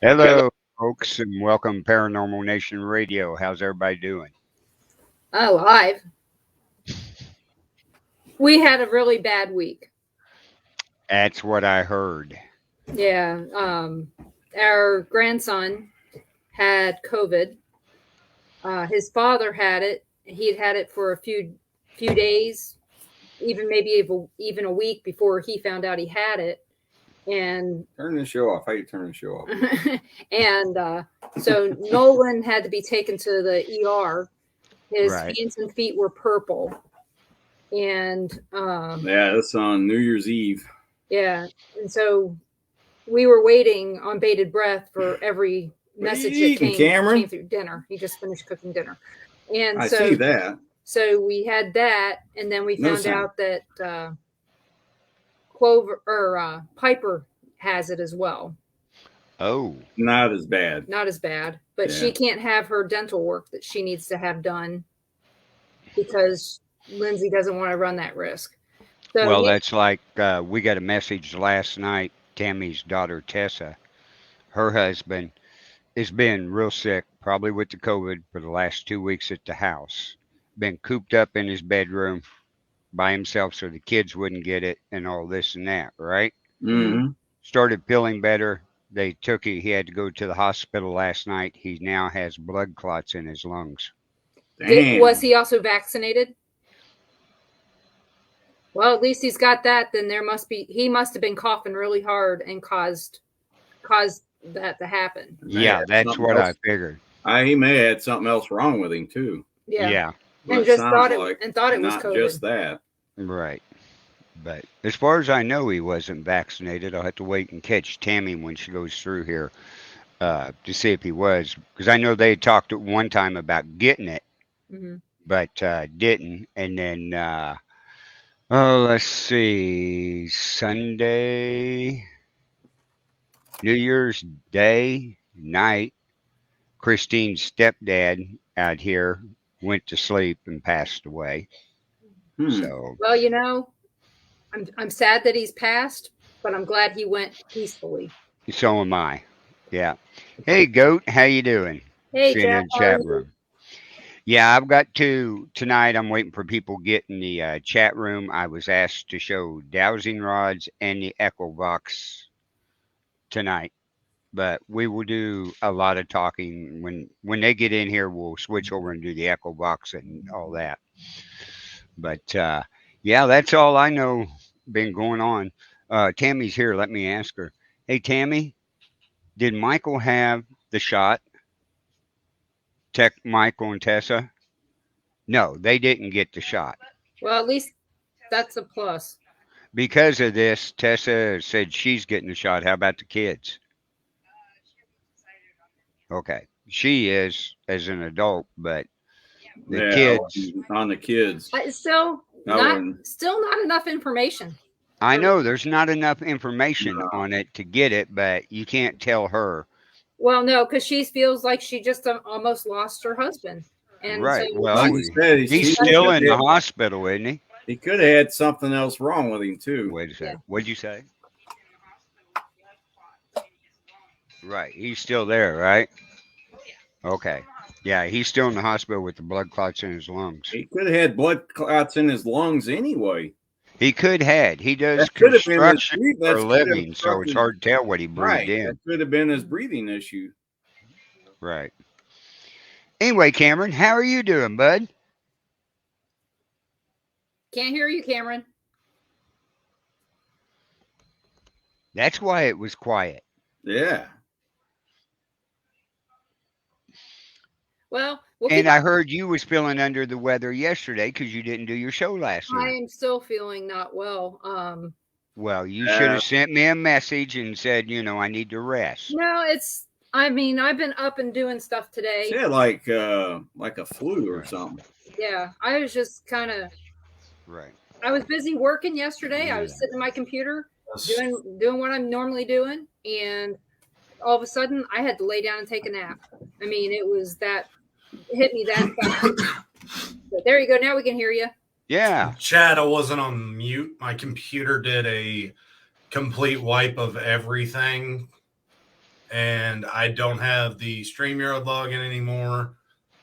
Hello, folks, and welcome Paranormal Nation Radio. How's everybody doing? Alive. We had a really bad week. That's what I heard. Yeah. Our grandson had COVID. His father had it. He'd had it for a few days, even maybe even a week before he found out he had it. And turn the show off. How you turn the show off? and so Nolan had to be taken to the ER. His hands and feet were purple. And yeah, that's on New Year's Eve. Yeah, and so we were waiting on bated breath for every message that came through dinner. He just finished cooking dinner, and I see that. So we had that, and then we found out that Clover or Piper has it as well. Oh, not as bad. Not as bad, but she can't have her dental work that she needs to have done because Lindsay doesn't want to run that risk. So, well, that's like we got a message last night. Tammy's daughter, Tessa, her husband has been real sick, probably with the COVID for the last 2 weeks at the house. Been cooped up in his bedroom by himself so the kids wouldn't get it and all this and that, right? Mm-hmm. Started feeling better. They took it. He had to go to the hospital last night. He now has blood clots in his lungs. Was he also vaccinated? Well, at least he's got that. Then he must have been coughing really hard and caused that to happen. Yeah, that's what I figured. He may have had something else wrong with him too. Yeah. And just thought it was COVID. Just that. Right. But as far as I know, he wasn't vaccinated. I'll have to wait and catch Tammy when she goes through here to see if he was. Because I know they talked at one time about getting it, but didn't. And then... let's see. Sunday, New Year's Day night, Christine's stepdad out here went to sleep and passed away. So, well, I'm sad that he's passed, but I'm glad he went peacefully. So am I. Yeah. Hey, Goat, how you doing? Hey, Jack, chat room. Yeah, I've got tonight. I'm waiting for people to get in the chat room. I was asked to show dowsing rods and the Echo Box tonight, but we will do a lot of talking when they get in here. We'll switch over and do the Echo Box and all that. But yeah, that's all I know been going on. Tammy's here. Let me ask her. Hey, Tammy, did Michael have the shot? Michael and Tessa? No, they didn't get the shot. Well, at least that's a plus. Because of this, Tessa said she's getting the shot. How about the kids? Okay. She is as an adult, but the kids. On the kids. Still not enough information. I know there's not enough information on it to get it, but you can't tell her. Well, no, because she feels like she just almost lost her husband. And right. So well, he's still in the hospital, isn't he? He could have had something else wrong with him, too. Wait a second. What'd you say? Right. He's still there, right? Okay. Yeah, he's still in the hospital with the blood clots in his lungs. He could have had blood clots in his lungs anyway. He could have. He does construction for a living, so it's hard to tell what he breathed in. That could have been his breathing issue. Right. Anyway, Cameron, how are you doing, bud? Can't hear you, Cameron. That's why it was quiet. Yeah. Well, and I heard you was feeling under the weather yesterday because you didn't do your show last night. I am still feeling not well. Well, you should have sent me a message and said, I need to rest. No, I've been up and doing stuff today. Yeah, like a flu or something. Yeah, I was just kind of. Right. I was busy working yesterday. I was sitting at my computer doing what I'm normally doing, and all of a sudden I had to lay down and take a nap. I mean, it was that. Hit me that fast. But there you go. Now we can hear you. Yeah. Chad, I wasn't on mute. My computer did a complete wipe of everything. and I don't have the StreamYard login anymore,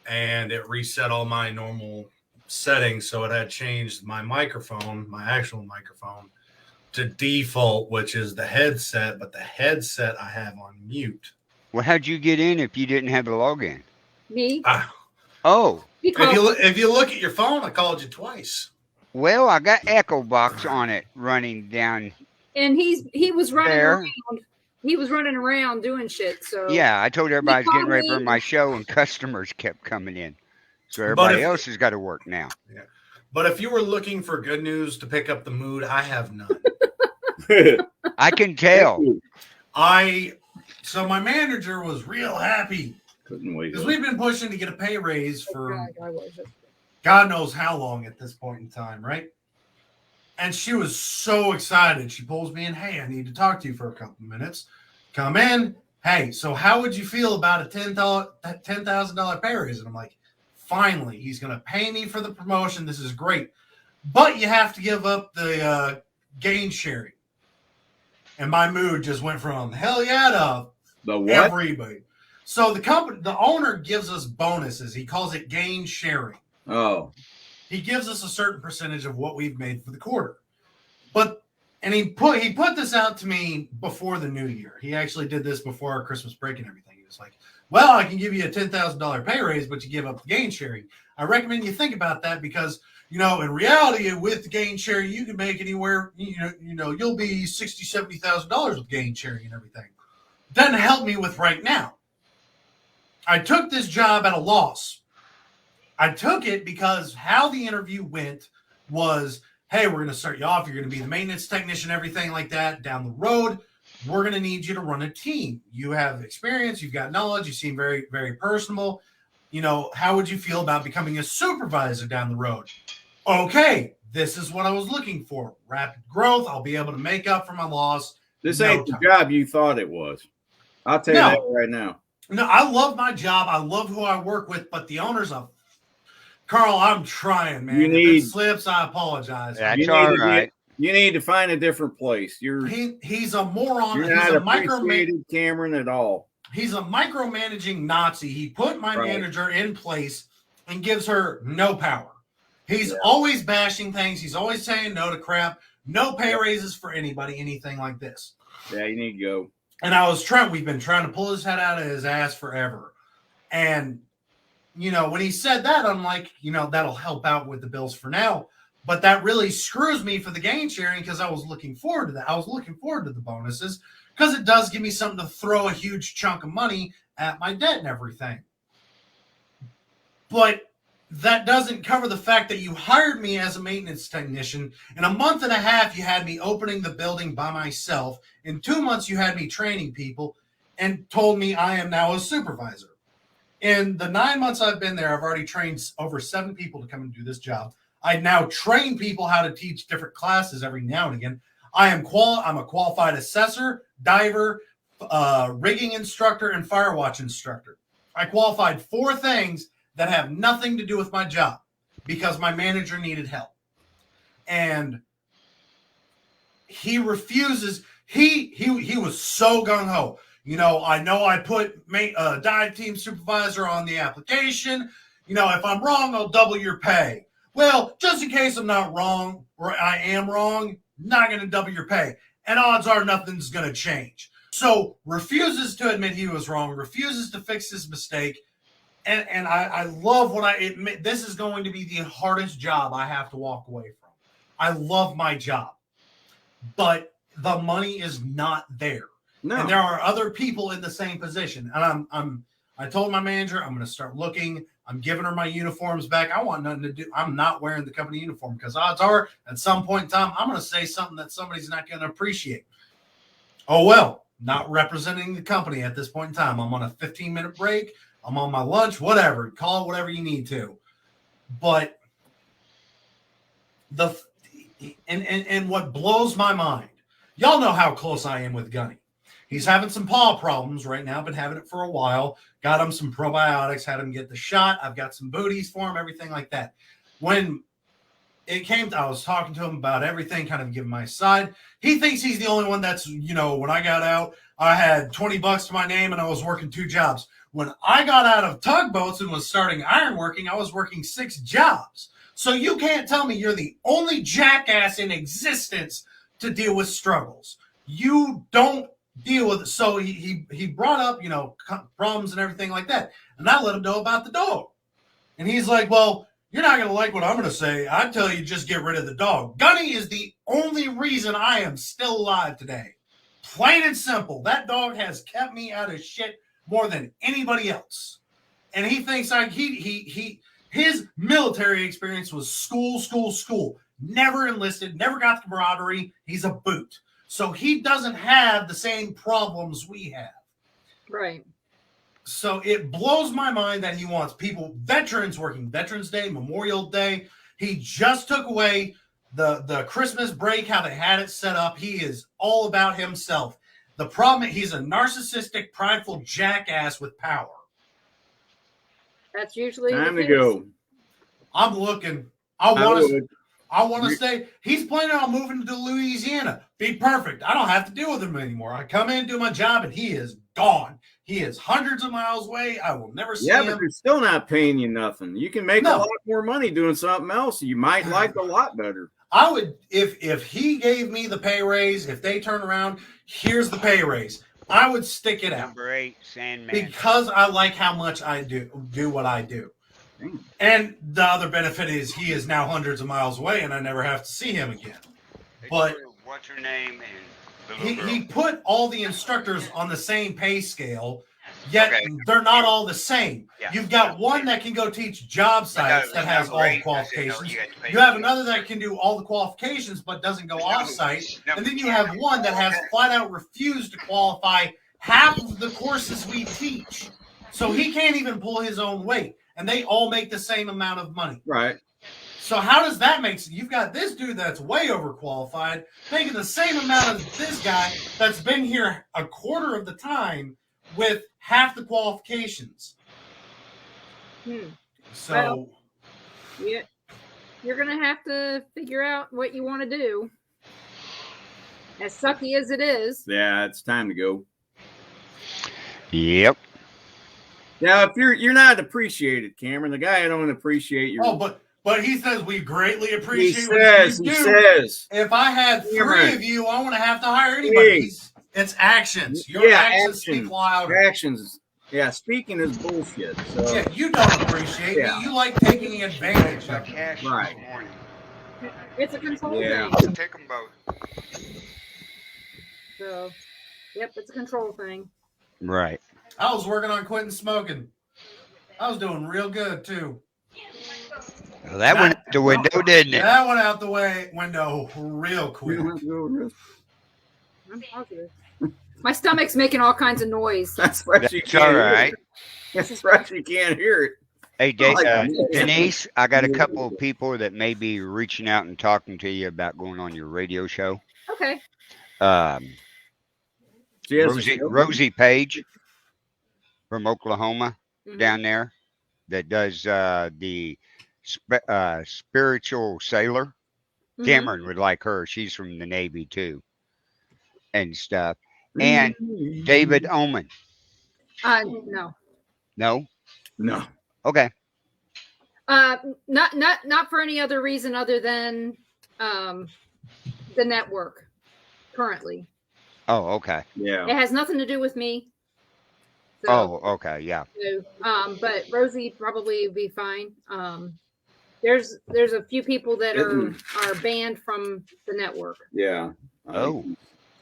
and it reset all my normal settings, so it had changed my microphone, my actual microphone, to default, which is the headset, but the headset I have on mute. Well, how'd you get in if you didn't have a login? Me? Ah, Oh, He called if you look at your phone, I called you twice. well, I got Echo Box on it running down and he was running there. around. He was running around doing shit. So Yeah, I told everybody I was getting called ready for me. my show, and customers kept coming in. So But everybody if- else has got to work now. But if you were looking for good news to pick up the mood, I have none. I can tell. So my manager was real happy Couldn't wait. because we've been pushing to get a pay raise Oh, for God, I was. God knows how long at this point in time, right? And she was so excited. She pulls me in. Hey, I need to talk to you for a couple of minutes. Come in. Hey, so how would you feel about a $10,000 pay raise? And I'm like, finally, he's going to pay me for the promotion. This is great. But you have to give up the gain sharing. And my mood just went from hell yeah to The what? everybody. So the owner gives us bonuses. He calls it gain sharing. Oh, He gives us a certain percentage of what we've made for the quarter. And he put this out to me before the new year. He actually did this before our Christmas break and everything. He was like, well, I can give you a $10,000 pay raise, but you give up the gain sharing. I recommend you think about that because, in reality, with the gain sharing, you can make anywhere, you'll be $60,000, $70,000 with gain sharing and everything. Doesn't help me with right now. I took this job at a loss. I took it because how the interview went was, hey, we're going to start you off. You're going to be the maintenance technician, everything like that. Down the road, we're going to need you to run a team. You have experience. You've got knowledge. You seem very, very personable. How would you feel about becoming a supervisor down the road? Okay, this is what I was looking for. Rapid growth. I'll be able to make up for my loss. this No ain't the time. job you thought it was. I'll tell you No. that right now. No, I love my job. I love who I work with, but the owner's a Carl. I'm trying, man. If it slips, I apologize. That's all to right. You need to find a different place. He's a moron. You're He's not a appreciated, Cameron, at all. He's a micromanaging Nazi. He put my manager in place and gives her no power. He's always bashing things. He's always saying no to crap. No pay raises for anybody, anything like this. Yeah, you need to go. And we've been trying to pull his head out of his ass forever. And, when he said that, I'm like, that'll help out with the bills for now. But that really screws me for the gain sharing because I was looking forward to that. I was looking forward to the bonuses because it does give me something to throw a huge chunk of money at my debt and everything. But that doesn't cover the fact that you hired me as a maintenance technician. In a month and a half, you had me opening the building by myself. In 2 months, you had me training people and told me I am now a supervisor. In the 9 months I've been there, I've already trained over 7 people to come and do this job. I now train people how to teach different classes every now and again. I'm a qualified assessor, diver, rigging instructor, and firewatch instructor. I qualified 4 things that have nothing to do with my job because my manager needed help. And he refuses. He was so gung-ho. I know I put dive team supervisor on the application. If I'm wrong, I'll double your pay. Well, just in case I'm not wrong, or I am wrong, not going to double your pay. And odds are nothing's going to change. So refuses to admit he was wrong, refuses to fix his mistake. And I love what I admit. This is going to be the hardest job I have to walk away from. I love my job, but the money is not there. No. And there are other people in the same position. And I told my manager, I'm going to start looking. I'm giving her my uniforms back. I want nothing to do. I'm not wearing the company uniform because odds are at some point in time, I'm going to say something that somebody's not going to appreciate. Oh, well, not representing the company at this point in time. I'm on a 15-minute break. I'm on my lunch, whatever. Call it whatever you need to. But and what blows my mind, y'all know how close I am with Gunny. He's having some paw problems right now. Been having it for a while. Got him some probiotics. Had him get the shot. I've got some booties for him. Everything like that. When it came to, I was talking to him about everything, kind of giving my side. He thinks he's the only one that's, when I got out, I had 20 bucks to my name and I was working 2 jobs. When I got out of tugboats and was starting ironworking, I was working 6 jobs. So you can't tell me you're the only jackass in existence to deal with struggles. You don't deal with it. So he brought up, problems and everything like that. And I let him know about the dog. And he's like, well, you're not going to like what I'm going to say. I tell you, just get rid of the dog. Gunny is the only reason I am still alive today. Plain and simple. That dog has kept me out of shit more than anybody else. And he thinks his military experience was school. Never enlisted, never got the camaraderie. He's a boot. So he doesn't have the same problems we have. Right. So it blows my mind that he wants veterans working Veterans Day, Memorial Day. He just took away the Christmas break, how they had it set up. He is all about himself. The problem, he's a narcissistic, prideful jackass with power. That's usually Time the to case. go. I'm looking. I want to stay. He's planning on moving to Louisiana. Be perfect. I don't have to deal with him anymore. I come in, do my job, and he is gone. He is hundreds of miles away. I will never see him. Yeah, but they're still not paying you nothing. You can make a lot more money doing something else. You might like a lot better. I would, if he gave me the pay raise, if they turn around, here's the pay raise, I would stick it out. Number 8, Sandman. Because I like how much I do what I do. And the other benefit is he is now hundreds of miles away and I never have to see him again. But what's her name? And he put all the instructors on the same pay scale, yet they're not all the same. Yeah. You've got one that can go teach job sites that has all the qualifications. You have another that can do all the qualifications but doesn't go off-site. And then you have one that has flat out refused to qualify half of the courses we teach. So he can't even pull his own weight. And they all make the same amount of money. Right. So how does that make sense? You've got this dude that's way overqualified making the same amount as this guy that's been here a quarter of the time with half the qualifications. So, well, yeah, you're going to have to figure out what you want to do. As sucky as it is. Yeah, it's time to go. Yep. Now, if you're not appreciated, Cameron, the guy don't appreciate you. Oh, but he says we greatly appreciate he what says, you do. He says. If I had Cameron. 3 of you, I wouldn't have to hire anybody. It's actions. Your actions speak louder. Actions. Yeah, speaking is bullshit. So. Yeah, you don't appreciate me. You like taking advantage of me. Right. It's a control thing. Take them both. So, yep, it's a control thing. Right. I was working on quitting smoking. I was doing real good, too. Well, that went out the window, didn't it? That went out the window real quick. I'm positive. My stomach's making all kinds of noise. That's right. That's all right. That's right. You can't hear it. Hey, Denise, I got a couple of people that may be reaching out and talking to you about going on your radio show. Okay. Rosie Page from Oklahoma down there that does the spiritual sailor. Cameron would like her. She's from the Navy too and stuff. And David Oman. No. No? Okay. Not for any other reason other than the network currently. Oh, okay. Yeah. It has nothing to do with me. So, okay, yeah. So, but Rosie probably would be fine. There's a few people that are banned from the network. Yeah. Oh.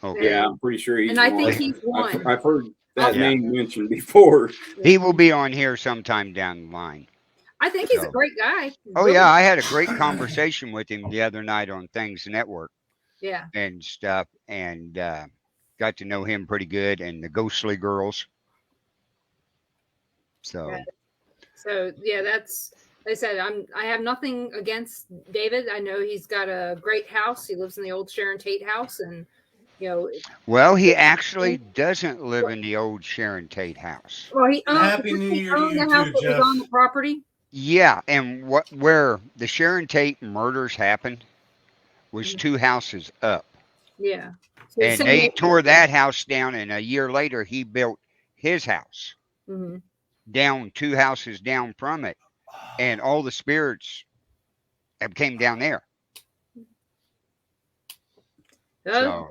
Okay. Yeah, I'm pretty sure he's and I think he's one. I've heard that name mentioned before. He will be on here sometime down the line. I think he's a great guy. Oh, yeah. I had a great conversation with him the other night on Things Network. Yeah. And stuff. And got to know him pretty good and the Ghostly Girls. So. Yeah, that's. Like I said, I have nothing against David. I know he's got a great house. He lives in the old Sharon Tate house, and Well, he actually doesn't live in the old Sharon Tate house. Well, he owned, Happy New Year to you the house too, that Jeff. was on the property. Yeah, and where the Sharon Tate murders happened was 2 houses up. Yeah. So And they tore that house down, and a year later he built his house Mm-hmm. down 2 houses down from it, and all the spirits came down there. So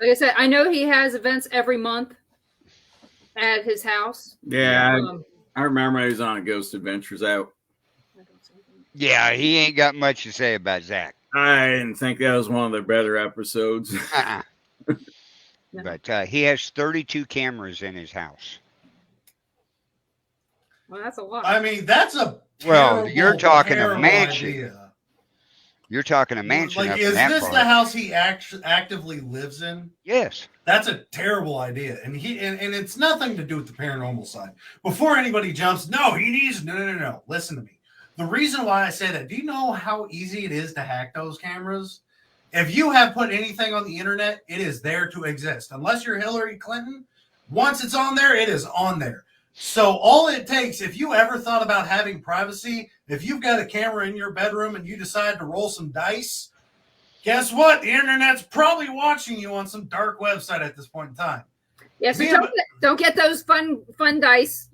Like I said, I know he has events every month at his house. Yeah, I remember he was on Ghost Adventures out. yeah, he ain't got much to say about Zach. I didn't think that was one of the better episodes. Uh-uh. But he has 32 cameras in his house. Well, that's a lot. I mean, that's a Well, you're talking a terrible mansion. idea. You're talking a mansion. Like, up is in that this part. the house he actively lives in? Yes. That's a terrible idea, and it's nothing to do with the paranormal side. Before anybody jumps, no. Listen to me. The reason why I say that, do you know how easy it is to hack those cameras? If you have put anything on the internet, it is there to exist. Unless you're Hillary Clinton, once it's on there, it is on there. So all it takes, if you ever thought about having privacy, if you've got a camera in your bedroom and you decide to roll some dice, guess what? The internet's probably watching you on some dark website at this point in time. Yeah, so don't get those fun dice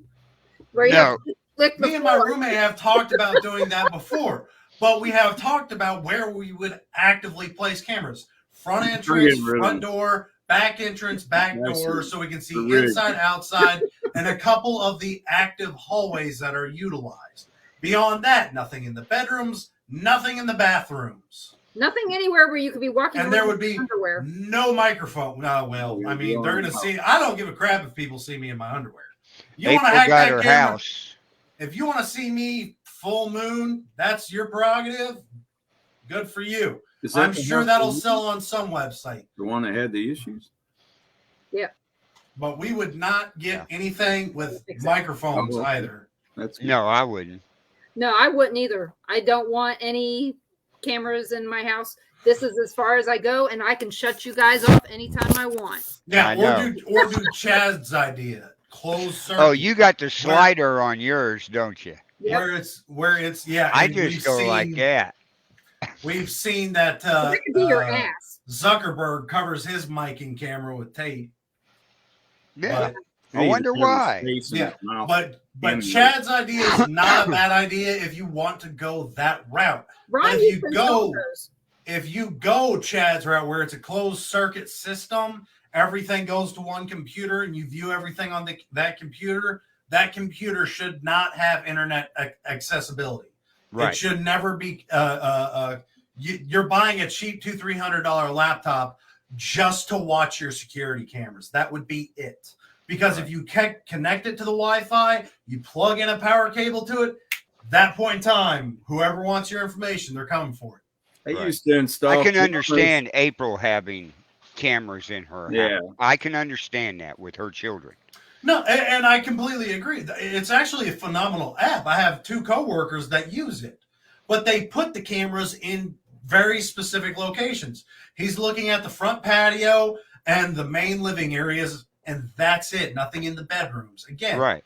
where you have to click the Me and my roommate have talked about doing that before, but we have talked about where we would actively place cameras. Front entrance, front door, back entrance, back door, so we can see inside, outside, and a couple of the active hallways that are utilized. Beyond that, nothing in the bedrooms, nothing in the bathrooms. Nothing anywhere where you could be walking and there would be underwear. No microphone. No, well, I mean, they're going to see. I don't give a crap if people see me in my underwear. You want to hack that camera? House. If you want to see me full moon, that's your prerogative. Good for you. I'm sure that'll sell on some website. The one that had the issues? Yeah. But we would not get anything with microphones either. No, I wouldn't. No, I wouldn't either. I don't want any cameras in my house. This is as far as I go, and I can shut you guys off anytime I want. Yeah, or do Chad's idea. Closed circuit. Oh, you got the slider on yours, don't you? Yep. Where it's yeah. I just go like that. We've seen that could be your ass. Zuckerberg covers his mic and camera with tape. Yeah. I wonder why. Yeah, but Chad's idea is not a bad idea if you want to go that route. Ron, if you go Chad's route where it's a closed circuit system, everything goes to one computer and you view everything on that computer should not have internet accessibility. Right. It should never be you're buying a cheap $200-$300 laptop just to watch your security cameras. That would be it. Because if you connect it to the Wi-Fi, you plug in a power cable to it, that point in time, whoever wants your information, they're coming for it. I used to install. I can understand April having cameras in her house. I can understand that with her children. No, and I completely agree. It's actually a phenomenal app. I have 2 coworkers that use it, but they put the cameras in very specific locations. He's looking at the front patio and the main living areas, and that's it. Nothing in the bedrooms. Again, right.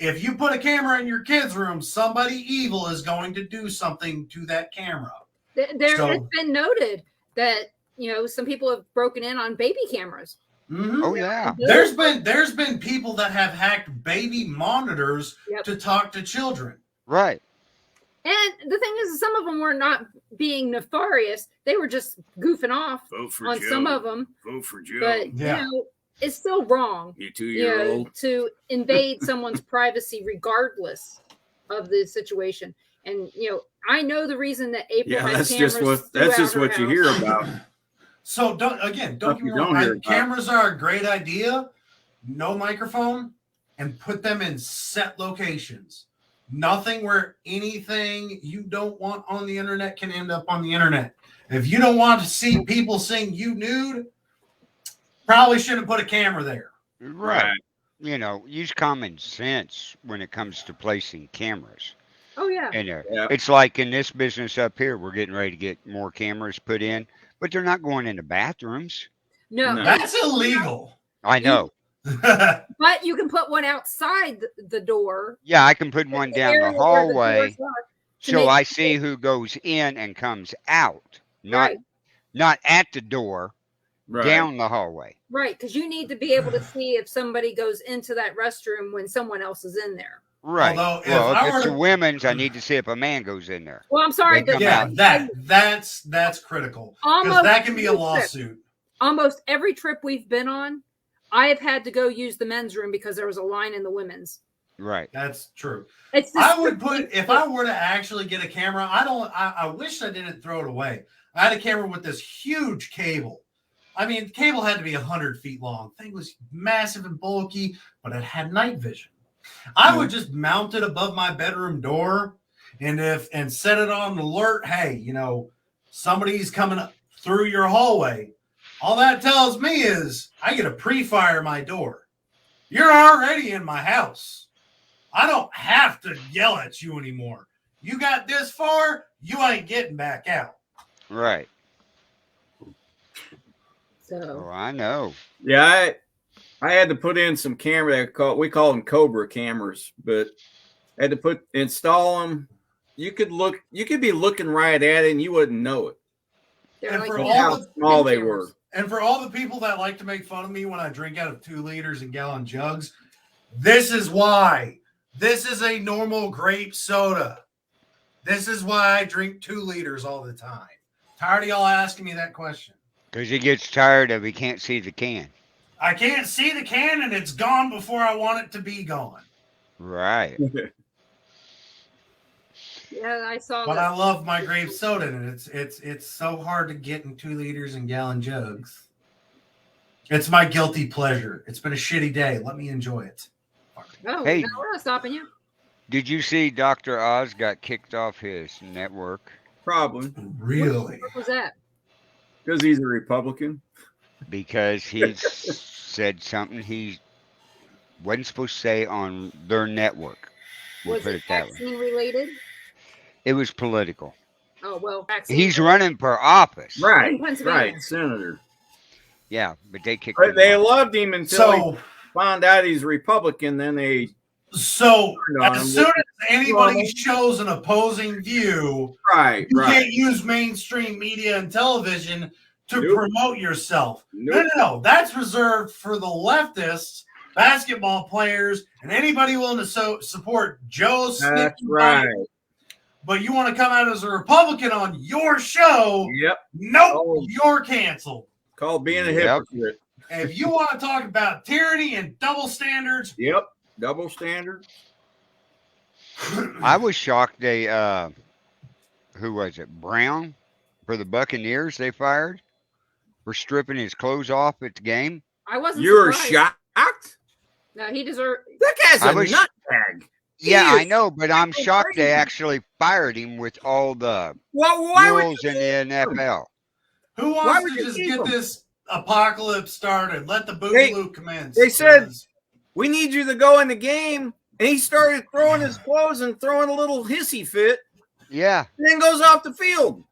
If you put a camera in your kids' room, somebody evil is going to do something to that camera. It's been noted that some people have broken in on baby cameras. Mm-hmm. Oh yeah. There's been people that have hacked baby monitors to talk to children. Right. And the thing is, some of them were not being nefarious. They were just goofing off on Joe. some of them. Vote for Joe. But it's still wrong. You 2-year-old to invade someone's privacy regardless of the situation. And I know the reason that April has cameras. That's just what you hear about. So don't get me wrong. Cameras are a great idea. No microphone, and put them in set locations. Nothing where anything you don't want on the internet can end up on the internet. If you don't want to see people seeing you nude, probably shouldn't put a camera there. Right. Use common sense when it comes to placing cameras. Oh yeah. And it's like in this business up here, we're getting ready to get more cameras put in. But they're not going into bathrooms. No. That's illegal. I know. But you can put one outside the door. Yeah, I can put one down the hallway so I see who goes in and comes out. Not at the door, Right. down the hallway. Right, because you need to be able to see if somebody goes into that restroom when someone else is in there. Right. Although, if Well, if I it's were the to- women's, I need to see if a man goes in there. Well, I'm sorry, They come Yeah, out. that's critical, because Almost that can be a every trip. lawsuit. Almost every trip we've been on, I have had to go use the men's room because there was a line in the women's. Right. That's true. It's the I would strict- put, if I were to actually get a camera, I wish I didn't throw it away. I had a camera with this huge cable. I mean, the cable had to be 100 feet long. Thing was massive and bulky, but it had night vision. I would just mount it above my bedroom door and set it on alert. Hey, you know, somebody's coming up through your hallway. All that tells me is I get to pre-fire my door. You're already in my house. I don't have to yell at you anymore. You got this far, you ain't getting back out. Right. So Oh, I know. Yeah, I had to put in some camera. We call them Cobra cameras, but I had to install them. You could be looking right at it and you wouldn't know it. they're And like for the all How the- small they cameras. were. And for all the people that like to make fun of me when I drink out of 2 liters and gallon jugs, this is why. This is a normal grape soda. This is why I drink 2 liters all the time. Tired of y'all asking me that question. Because he gets tired of he can't see the can. I can't see the can and it's gone before I want it to be gone. Right. Yeah, I saw But that. I love my grape soda, and it's so hard to get in 2 liters and gallon jugs. It's my guilty pleasure. It's been a shitty day. Let me enjoy it. Oh, Hey. no, we're not stopping you. Did you see Dr. Oz got kicked off his network Probably Really? What was that? because he's a Republican. because he said something he wasn't supposed to say on their network? We'll Was put it it that way. vaccine related? It was political. Oh well, vaccine. He's running for office. Right, In Pennsylvania. right, Senator. Yeah, but they kicked But him they off. loved him until he So, found out he's Republican. Then they so on him. as soon as anybody shows an opposing view, right, you right. can't use mainstream media and television to Nope. promote yourself. Nope. No. That's reserved for the leftists, basketball players, and anybody willing to support Joe That's Snicky right. Biden. But you want to come out as a Republican on your show? Yep. Nope, Oh. you're canceled. Called being a Yep. hypocrite. And if you want to talk about tyranny and double standards, Yep. Double standard. I was shocked they who was it? Brown for the Buccaneers they fired for stripping his clothes off at the game. I wasn't. You're surprised. shocked? No, he deserved. That guy's I a was- nutbag. Yeah, He I is know, but I'm freaking shocked they crazy. actually fired him with all the Well, why would rules you in the NFL. who Why wants would to you just keep get them? this apocalypse started? Let the They- boogaloo commence. they said- 'cause we need you to go in the game? And he started throwing his clothes and throwing a little hissy fit, Yeah, and then goes off the field.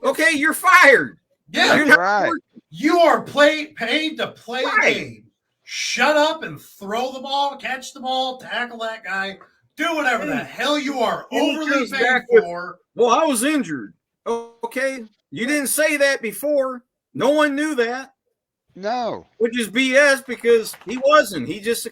Okay, you're fired. yeah, You're that's not right. you are paid to play a Right. game. Shut up and throw the ball, catch the ball, tackle that guy, do whatever the hell you are Then he overly comes paid back with- for. Well, I was injured. Okay, you didn't say that before. No one knew that, no. which is BS because he wasn't. He's just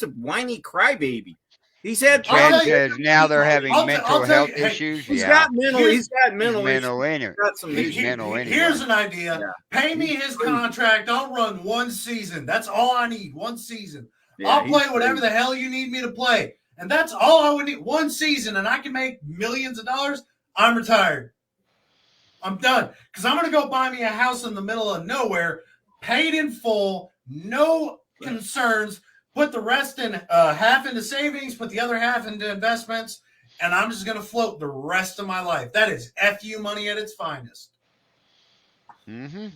a whiny crybaby. He's had I'll Jen tell you- says now they're having I'll mental tell health you, hey, issues. He's Yeah, got mental. Here's- He's got he's mental mental issues. in it. He's got some He's issues. mental anyway. Here's an idea. Yeah. Pay me his contract. I'll run 1 season. That's all I need. 1 season. Yeah, I'll he's play whatever crazy. the hell you need me to play. And that's all I would need. 1 season, and I can make millions of dollars. I'm retired. I'm done. Because I'm going to go buy me a house in the middle of nowhere, paid in full, no concerns, put the rest in half into savings, put the other half into investments, and I'm just going to float the rest of my life. That is FU money at its finest. Mm-hmm.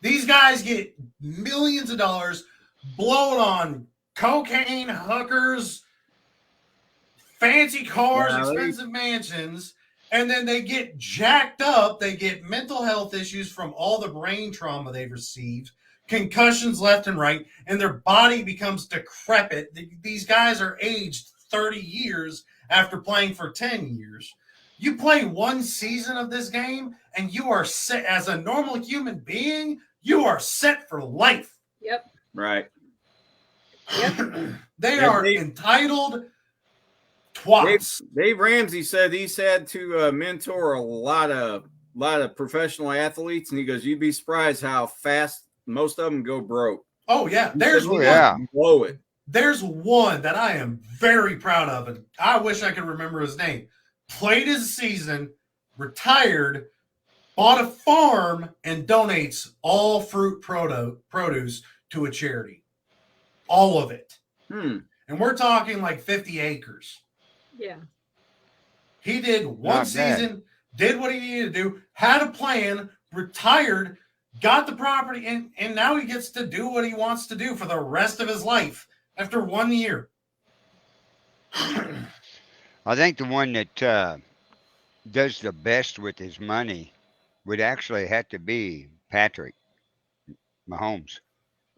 These guys get millions of dollars blown on cocaine, hookers, fancy cars, Yeah, expensive mansions, and then they get jacked up. They get mental health issues from all the brain trauma they've received, concussions left and right, and their body becomes decrepit. These guys are aged 30 years after playing for 10 years. You play 1 season of this game, and you are set as a normal human being. you are set for life. Yep. Right. They Yeah, are entitled twats. Dave Ramsey said he's had to mentor a lot of professional athletes, and he goes, "You'd be surprised how fast most of them go broke." Oh yeah, there's one. yeah. Blow it. There's one that I am very proud of, and I wish I could remember his name. Played his season, retired, bought a farm, and donates all fruit produce to a charity. All of it. And we're talking like 50 acres. Yeah. He did one Not bad. season, did what he needed to do, had a plan, retired, got the property, and now he gets to do what he wants to do for the rest of his life after 1 year. I think the one that does the best with his money would actually have to be Patrick Mahomes.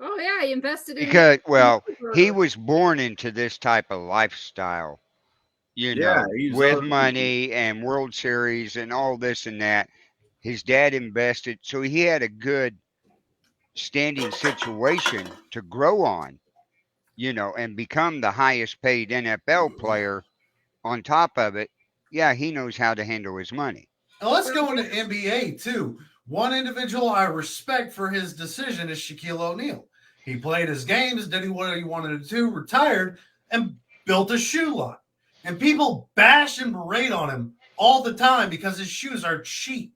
Oh yeah, he invested in Because, well, he was born into this type of lifestyle, Yeah, he's with already- money and World Series and all this and that. His dad invested, so he had a good standing situation to grow on, and become the highest paid NFL player on top of it. Yeah, he knows how to handle his money. Now let's go into NBA too. One individual I respect for his decision is Shaquille O'Neal. He played his games, did what he wanted to do, retired, and built a shoe line. And people bash and berate on him all the time because his shoes are cheap.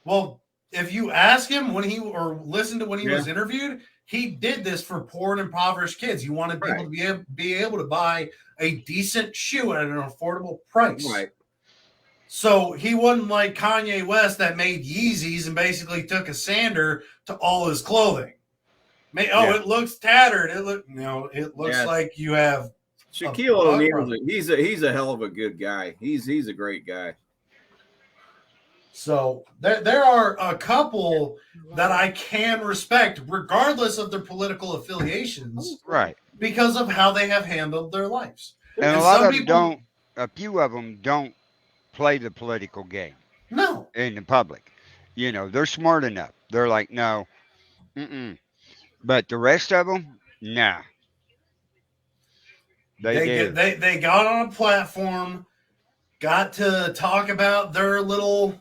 Well, if you ask him or listen to when he was interviewed, he did this for poor and impoverished kids. He wanted people to be able to buy a decent shoe at an affordable price. Right. So he wasn't like Kanye West that made Yeezys and basically took a sander to all his clothing. It looks tattered. It looks like you have Shaquille O'Neal. He's a hell of a good guy. He's a great guy. So there are a couple that I can respect, regardless of their political affiliations, Right. because of how they have handled their lives. And a lot of them don't. A few of them don't play the political game. No. In the public, they're smart enough. They're like, no, but the rest of them, nah. They got on a platform, got to talk about their little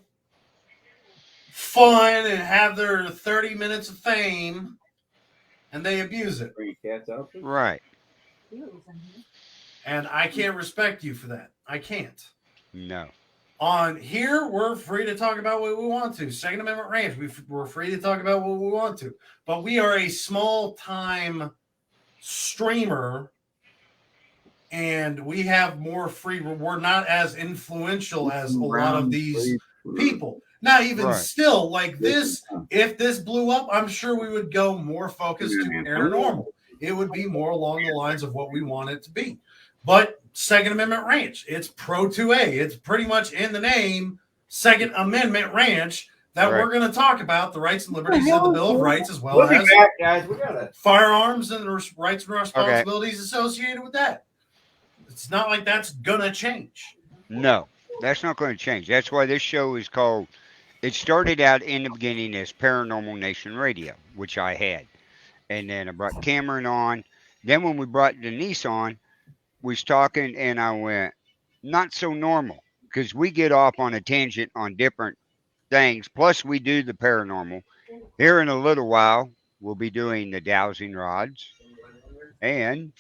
fun and have their 30 minutes of fame, and they abuse it. Right. And I can't respect you for that. I can't. No. On here, we're free to talk about what we want to. Second Amendment Ranch, we're free to talk about what we want to. But we are a small-time streamer, and we have more free. We're not as influential as a lot of these people. Now, even still, like this, if this blew up, I'm sure we would go more focused to paranormal. It would be more along the lines of what we want it to be. But Second Amendment Ranch, it's Pro 2A. It's pretty much in the name, Second Amendment Ranch, that we're going to talk about the rights and liberties of the Bill of Rights, as well as guys. We got firearms and the rights and responsibilities associated with that. It's not like that's going to change. No, that's not going to change. That's why this show is called, it started out in the beginning as Paranormal Nation Radio, which I had. And then I brought Cameron on. Then when we brought Denise on, we was talking, and I went, not so normal, because we get off on a tangent on different things. Plus, we do the paranormal. Here in a little while, we'll be doing the dowsing rods and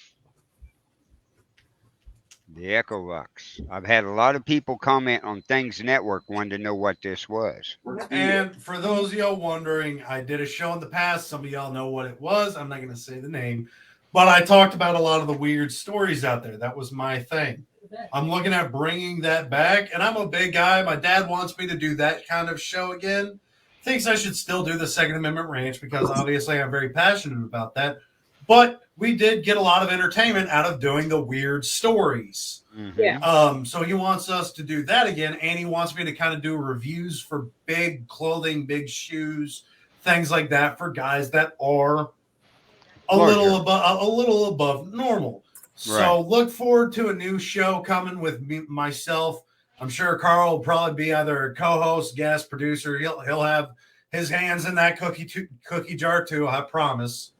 the Echolux. I've had a lot of people comment on Things Network wanting to know what this was. And for those of y'all wondering, I did a show in the past. Some of y'all know what it was. I'm not going to say the name. But I talked about a lot of the weird stories out there. That was my thing. I'm looking at bringing that back. And I'm a big guy. My dad wants me to do that kind of show again. Thinks I should still do the Second Amendment Ranch because obviously I'm very passionate about that. But we did get a lot of entertainment out of doing the weird stories. Mm-hmm. Yeah. So he wants us to do that again. And he wants me to kind of do reviews for big clothing, big shoes, things like that for guys that are a little above normal. So look forward to a new show coming with myself. I'm sure Carl will probably be either a co-host, guest, producer. He'll have his hands in that cookie jar too. I promise.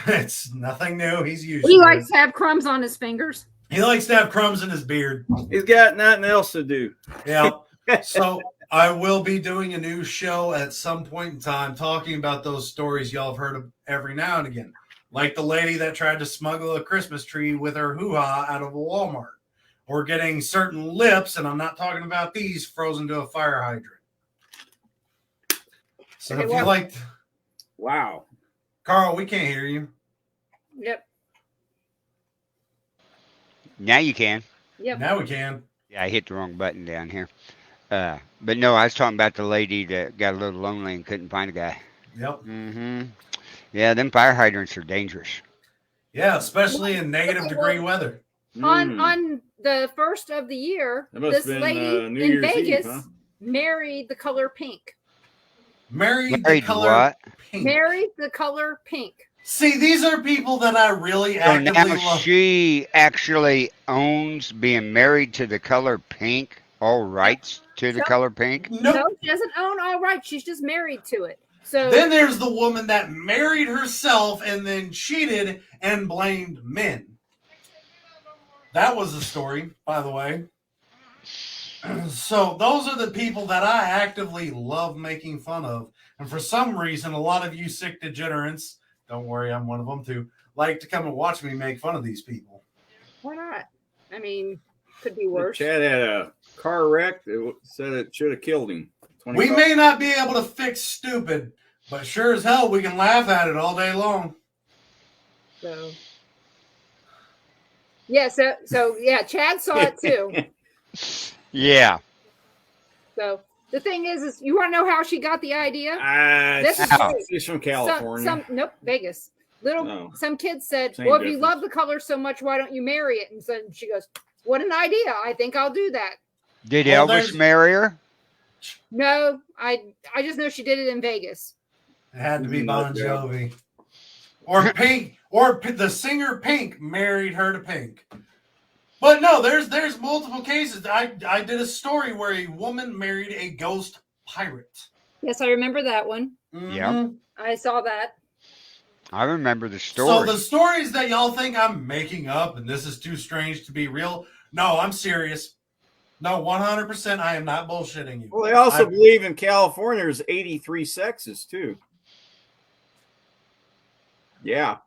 It's nothing new. He's used He to likes it. to have crumbs on his fingers. He likes to have crumbs in his beard. He's got nothing else to do. Yeah. So I will be doing a new show at some point in time talking about those stories y'all have heard of every now and again. Like the lady that tried to smuggle a Christmas tree with her hoo-ha out of a Walmart. Or getting certain lips, and I'm not talking about these, frozen to a fire hydrant. So Okay, if well- you like... Wow. Carl, we can't hear you. Yep. Now you can. Yep. Now we can. Yeah, I hit the wrong button down here. But no, I was talking about the lady that got a little lonely and couldn't find a guy. Yep. Mm-hmm. Yeah, them fire hydrants are dangerous. Yeah, especially in negative degree weather. On the first of the year, That must this have been, lady New in Year's Eve, Vegas huh? married the color pink. Married the Married color what? pink. Married the color pink. See, these are people that I really So actively now love. she actually owns being married to the color pink, all rights to the Yep. color pink. Nope. No, she doesn't own all right. She's just married to it. So Then there's the woman that married herself and then cheated and blamed men. That was the story, by the way. So those are the people that I actively love making fun of. And for some reason, a lot of you sick degenerates, don't worry, I'm one of them too, like to come and watch me make fun of these people. why not? I mean, could be worse. Chad had a car wreck that said it should have killed him. We 25 may not be able to fix stupid, but sure as hell we can laugh at it all day long. So yeah, so yeah, Chad saw it too. Yeah. So the thing is you want to know how she got the idea? This is Ow. She's from California. Nope, Vegas. No. Some kids said, Same "Well, if you difference. love the color so much, why don't you marry it?" And so she goes, "What an idea! I think I'll do that." Did Well, Elvis there's- marry her? No, I just know she did it in Vegas. It had to be Bon Yeah. Jovi. Or Pink, or the singer Pink married her to Pink. But no, there's multiple cases. I did a story where a woman married a ghost pirate. Yes, I remember that one. Yeah. Mhm. I saw that. I remember the So story. the stories that y'all think I'm making up and this is too strange to be real, no, I'm serious. No, 100%, I am not bullshitting you. Well, they also I- believe in California there's 83 sexes too. Yeah.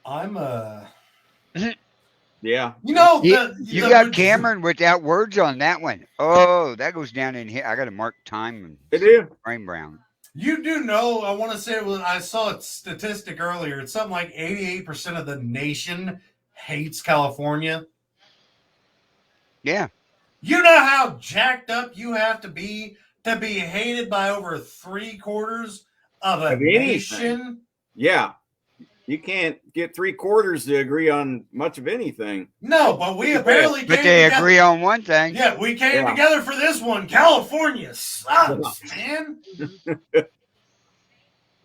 I'm Yeah. you know You got Cameron without words on that one. Oh, that goes down in here. I got to mark time They and do. frame brown. You do know, I want to say I saw a statistic earlier. It's something like 88% of the nation hates California. Yeah. You know how jacked up you have to be hated by over 3/4 of a Of anything. nation? Yeah. You can't get 3/4 to agree on much of anything. No, but we apparently came But they together. agree on one thing. Yeah, we came Yeah. together for this one. California sucks, man.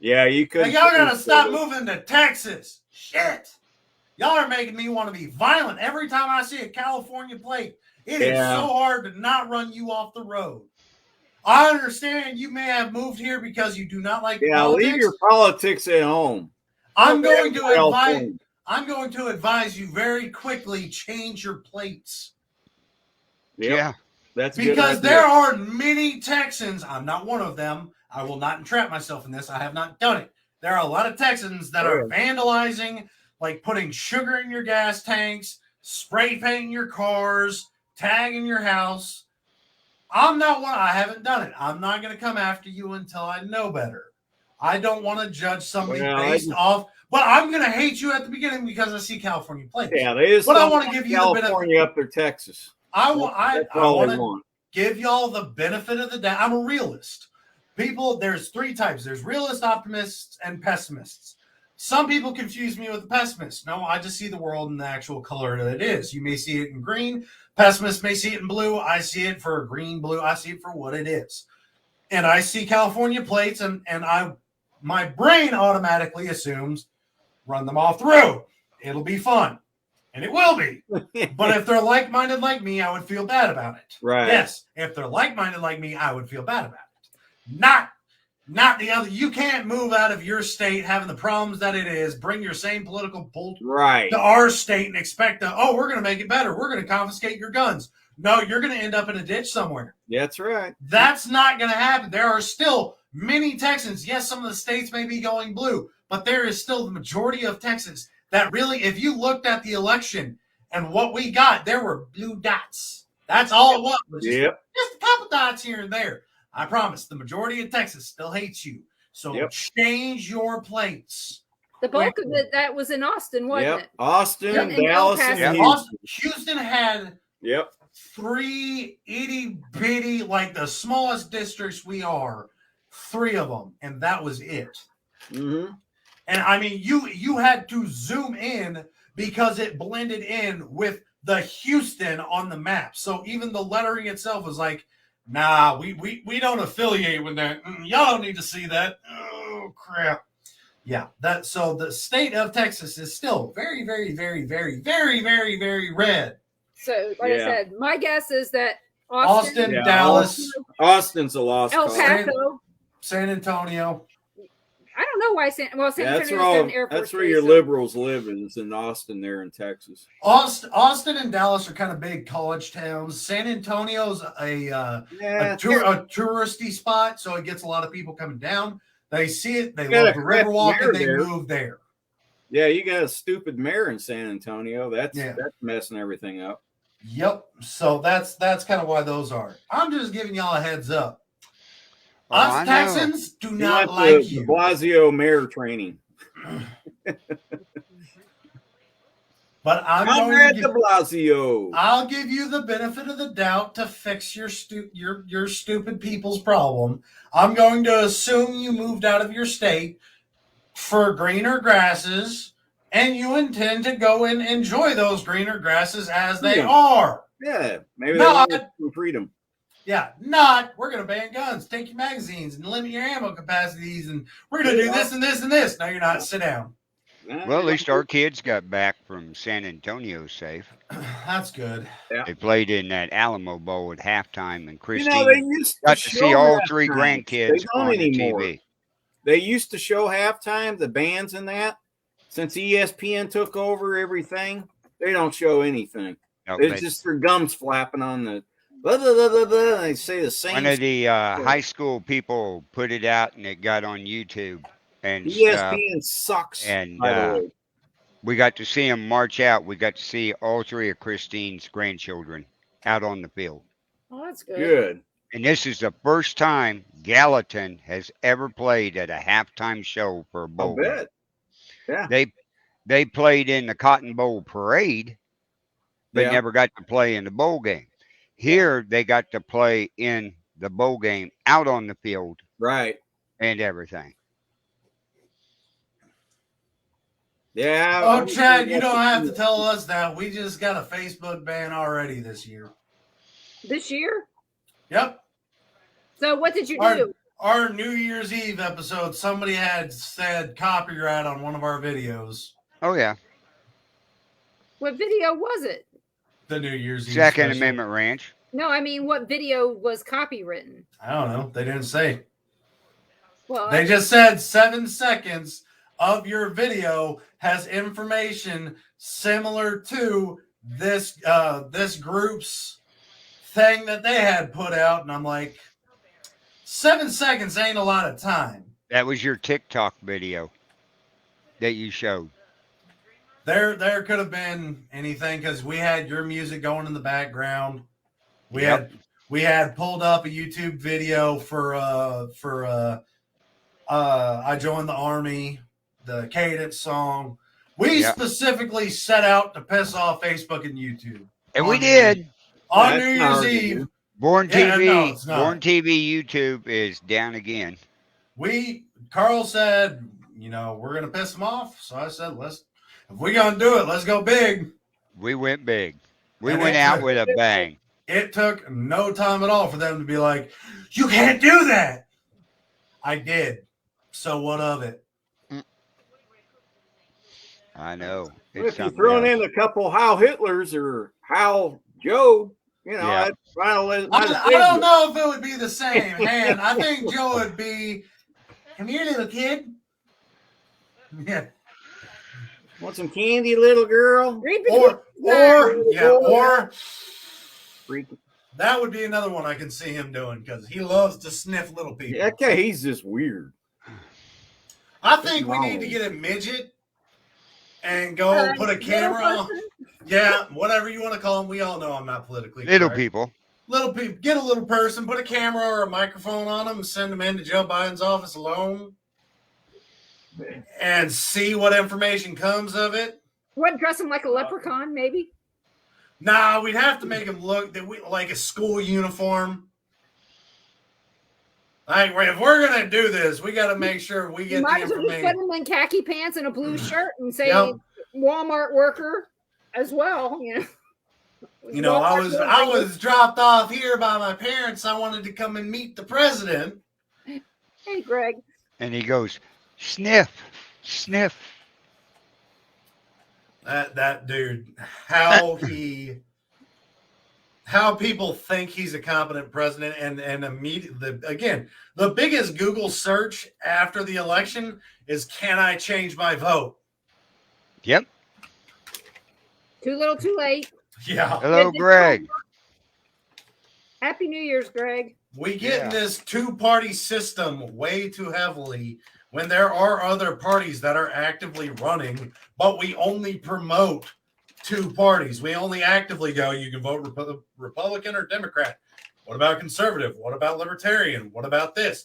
Yeah, you could. Hey, y'all gotta stop moving to Texas. Shit. Y'all are making me want to be violent every time I see a California plate. It is Yeah. so hard to not run you off the road. I understand you may have moved here because you do not like Yeah, politics. leave your politics at home. I'm going to advise. California. I'm going to advise you very quickly. Change your plates Yep, Yeah. that's a good because idea. there are many Texans. I'm not one of them. I will not entrap myself in this. I have not done it. There are a lot of Texans that are vandalizing, like putting sugar in your gas tanks, spray painting your cars, tagging your house. I'm not one. I haven't done it. I'm not going to come after you until I know better. I don't want to judge somebody Well, based off, but I'm going to hate you at the beginning because I see California plates. Yeah, they just But I don't wanna want give you the benefit- California up there, Texas. I That's all want they to want. give y'all the benefit of the doubt. I'm a realist. People, there's three types. There's realist, optimists, and pessimists. Some people confuse me with the pessimist. No, I just see the world in the actual color that it is. You may see it in green. Pessimists may see it in blue. I see it for green, blue. I see it for what it is. And I see California plates, and my brain automatically assumes run them all through. It'll be fun. And it will be. But if they're like-minded like me, I would feel bad about it. Right. Yes. If they're like-minded like me, I would feel bad about it. not the other. You can't move out of your state having the problems that it is, bring your same political bull Right. to our state and expect to, oh, we're going to make it better. We're going to confiscate your guns. No, you're going to end up in a ditch somewhere. That's right. That's not going to happen. There are still many Texans. Yes, some of the states may be going blue, but there is still the majority of Texans that really, if you looked at the election and what we got, there were blue dots. That's all it was. Just a couple dots here and there. I promise the majority of Texas still hates you. So change your plates. The bulk of it, that was in Austin, wasn't it? Austin, Dallas, and Houston had 3 itty bitty, like the smallest districts we are, 3 of them, and that was it. Mm-hmm. And I mean, you had to zoom in because it blended in with the Houston on the map. So even the lettering itself was like, nah, we don't affiliate with that. Y'all don't need to see that. Oh crap. Yeah, so the state of Texas is still very, very, very, very, very, very, very red. So, like I said, my guess is that Austin, Dallas, Austin's a lost El cause. Paso, San Antonio. I don't know why San Antonio's That's an Air Force That's where base, your so- liberals live, is in Austin, there in Texas. Austin and Dallas are kind of big college towns. San Antonio's a touristy spot, so it gets a lot of people coming down. They see it, they love the Riverwalk, and they move there. Yeah, you got a stupid mayor in San Antonio. That's messing everything up. Yep. So that's kind of why those are. I'm just giving y'all a heads up. Us Texans do not like you. The Blasio mayor training. But I'll give you the benefit of the doubt to fix your stupid people's problem. I'm going to assume you moved out of your state for greener grasses, and you intend to go and enjoy those greener grasses as they are. Yeah, maybe they want some freedom. Yeah, we're going to ban guns, take your magazines, and limit your ammo capacities, and we're going to do this and this and this. No, you're not. Sit down. Well, at least our kids got back from San Antonio safe. That's good. Yeah. They played in that Alamo Bowl at halftime, and Christine got to see all 3 grandkids on the TV. They used to show halftime, the bands and that. Since ESPN took over everything, they don't show anything. No, it's just their gums flapping on the blah, blah, blah, blah, blah. They say the same. One of the high school people put it out, and it got on YouTube. And ESPN sucks. And we got to see them march out. We got to see all 3 of Christine's grandchildren out on the field. Oh, that's good. Good. And this is the first time Gallatin has ever played at a halftime show for a bowl game. Yeah. They played in the Cotton Bowl parade, but never got to play in the bowl game. Here they got to play in the bowl game out on the field. Right. And everything. Yeah. Oh, Chad, you don't have to tell us that. We just got a Facebook ban already this year. This year? Yep. So what did you do? Our New Year's Eve episode, somebody had said copyright on one of our videos. Oh, yeah. What video was it? The New Year's Eve Second special. Amendment Ranch. No, I mean, what video was copywritten? I don't know. They didn't say. Well, they just said 7 seconds of your video has information similar to this group's thing that they had put out, and I'm like, 7 seconds ain't a lot of time. That was your TikTok video that you showed. There could have been anything because we had your music going in the background. We had pulled up a YouTube video for I Joined the Army, the Cadence song. We specifically set out to piss off Facebook and YouTube. And we did. On New Year's Eve. Born TV, Born TV YouTube is down again. Carl said, we're going to piss them off. So I said, if we're going to do it, let's go big. We went big. We went out with a bang. It took no time at all for them to be like, you can't do that. I did. So what of it? I know. If you're throwing in a couple Heil Hitlers or Heil Joe, You know, Yeah. I don't know if it would be the same hand. I think Joe would be, come here, little kid. Yeah. Want some candy, little girl? Or Freak. that would be another one I can see him doing because he loves to sniff little people. Okay, he's just weird. I think we need to get a midget and go put a camera on. Yeah, whatever you want to call them. We all know I'm not politically Little correct. people. Little people. Get a little person, put a camera or a microphone on them, and send them into Joe Biden's office alone, and see what information comes of it. What, dress him like a leprechaun, maybe? Nah, we'd have to make him look like a school uniform. Like, if we're gonna do this, we got to make sure we get the Might as well just information. put him in khaki pants and a blue shirt and say Yep. Walmart worker as well. You know, I was dropped off here by my parents. I wanted to come and meet the president. Hey, Greg. And he goes, sniff, sniff. That dude, how people think he's a competent president, and immediately again, the biggest Google search after the election is, "Can I change my vote?" Yep. Too little, too late. Yeah, Hello, Greg. Happy New Year's, Greg. we get in this two-party system way too heavily when there are other parties that are actively running, but we only promote two parties. We only actively go, you can vote Republican or Democrat. What about conservative? What about libertarian? What about this?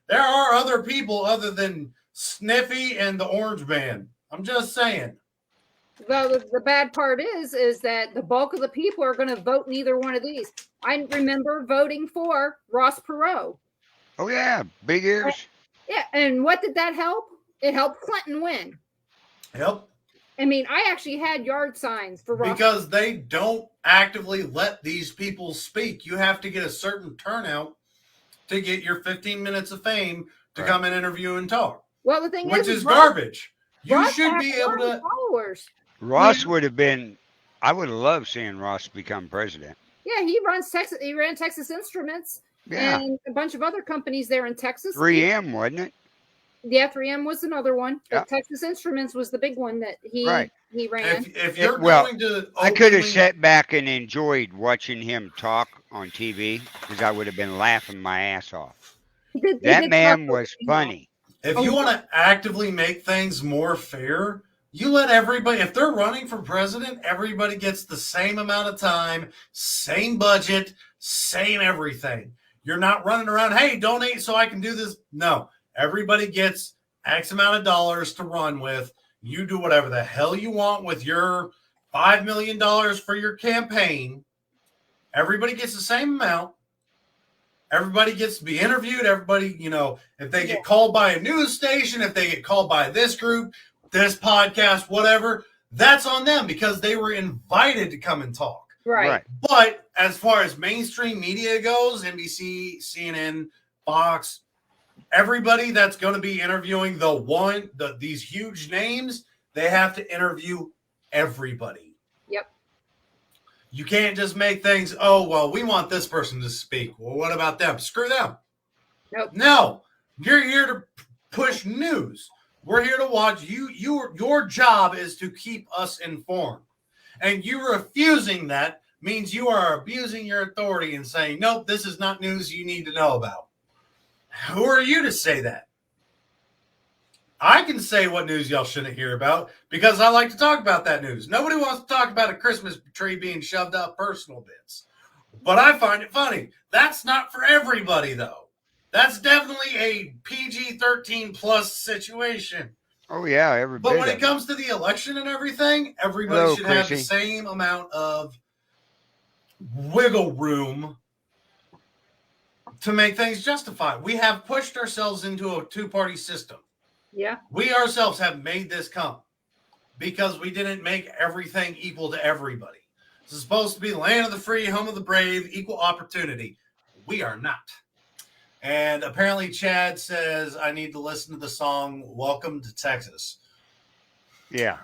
There are other people other than Sniffy and the Orange Man. I'm just saying. Well, the bad part is that the bulk of the people are going to vote neither one of these. I remember voting for Ross Perot. Oh, yeah. Big ears. Yeah, and what did that help? It helped Clinton win. Yep. I mean, I actually had yard signs for Ross. Because they don't actively let these people speak. You have to get a certain turnout to get your 15 minutes of fame to come and interview and talk. Well, the thing which is garbage. You Ross should has be a lot able of to. followers. Ross would have been, I would have loved seeing Ross become president. Yeah, he runs Texas. He ran Texas Instruments Yeah. and a bunch of other companies there in Texas. 3M, wasn't it? Yeah, 3M was another one. But Yeah. Texas Instruments was the big one that he ran. If you're Well, going to, I could have openly- sat back and enjoyed watching him talk on TV because I would have been laughing my ass off. He did That man talk was about- funny. If you want to actively make things more fair, you let everybody, if they're running for president, everybody gets the same amount of time, same budget, same everything. You're not running around, hey, donate so I can do this. No, everybody gets X amount of dollars to run with. You do whatever the hell you want with your $5 million for your campaign. Everybody gets the same amount. Everybody gets to be interviewed. Everybody, if they get called by a news station, if they get called by this group, this podcast, whatever, that's on them because they were invited to come and talk. Right. But as far as mainstream media goes, NBC, CNN, Fox, everybody that's going to be interviewing these huge names, they have to interview everybody. Yep. You can't just make things, oh, well, we want this person to speak. Well, what about them? Screw them. Nope. No, you're here to push news. We're here to watch you. Your job is to keep us informed. And you refusing that means you are abusing your authority and saying, nope, this is not news you need to know about. Who are you to say that? I can say what news y'all shouldn't hear about because I like to talk about that news. Nobody wants to talk about a Christmas tree being shoved up personal bits. But I find it funny. That's not for everybody, though. That's definitely a PG-13 plus situation. Oh, yeah. Every But bit when of it comes to the election and everything, everybody should have the Chrissy. same amount of wiggle room to make things justified. We have pushed ourselves into a two-party system. Yeah. We ourselves have made this come because we didn't make everything equal to everybody. This is supposed to be the land of the free, home of the brave, equal opportunity. We are not. And apparently Chad says I need to listen to the song Welcome to Texas. Yeah.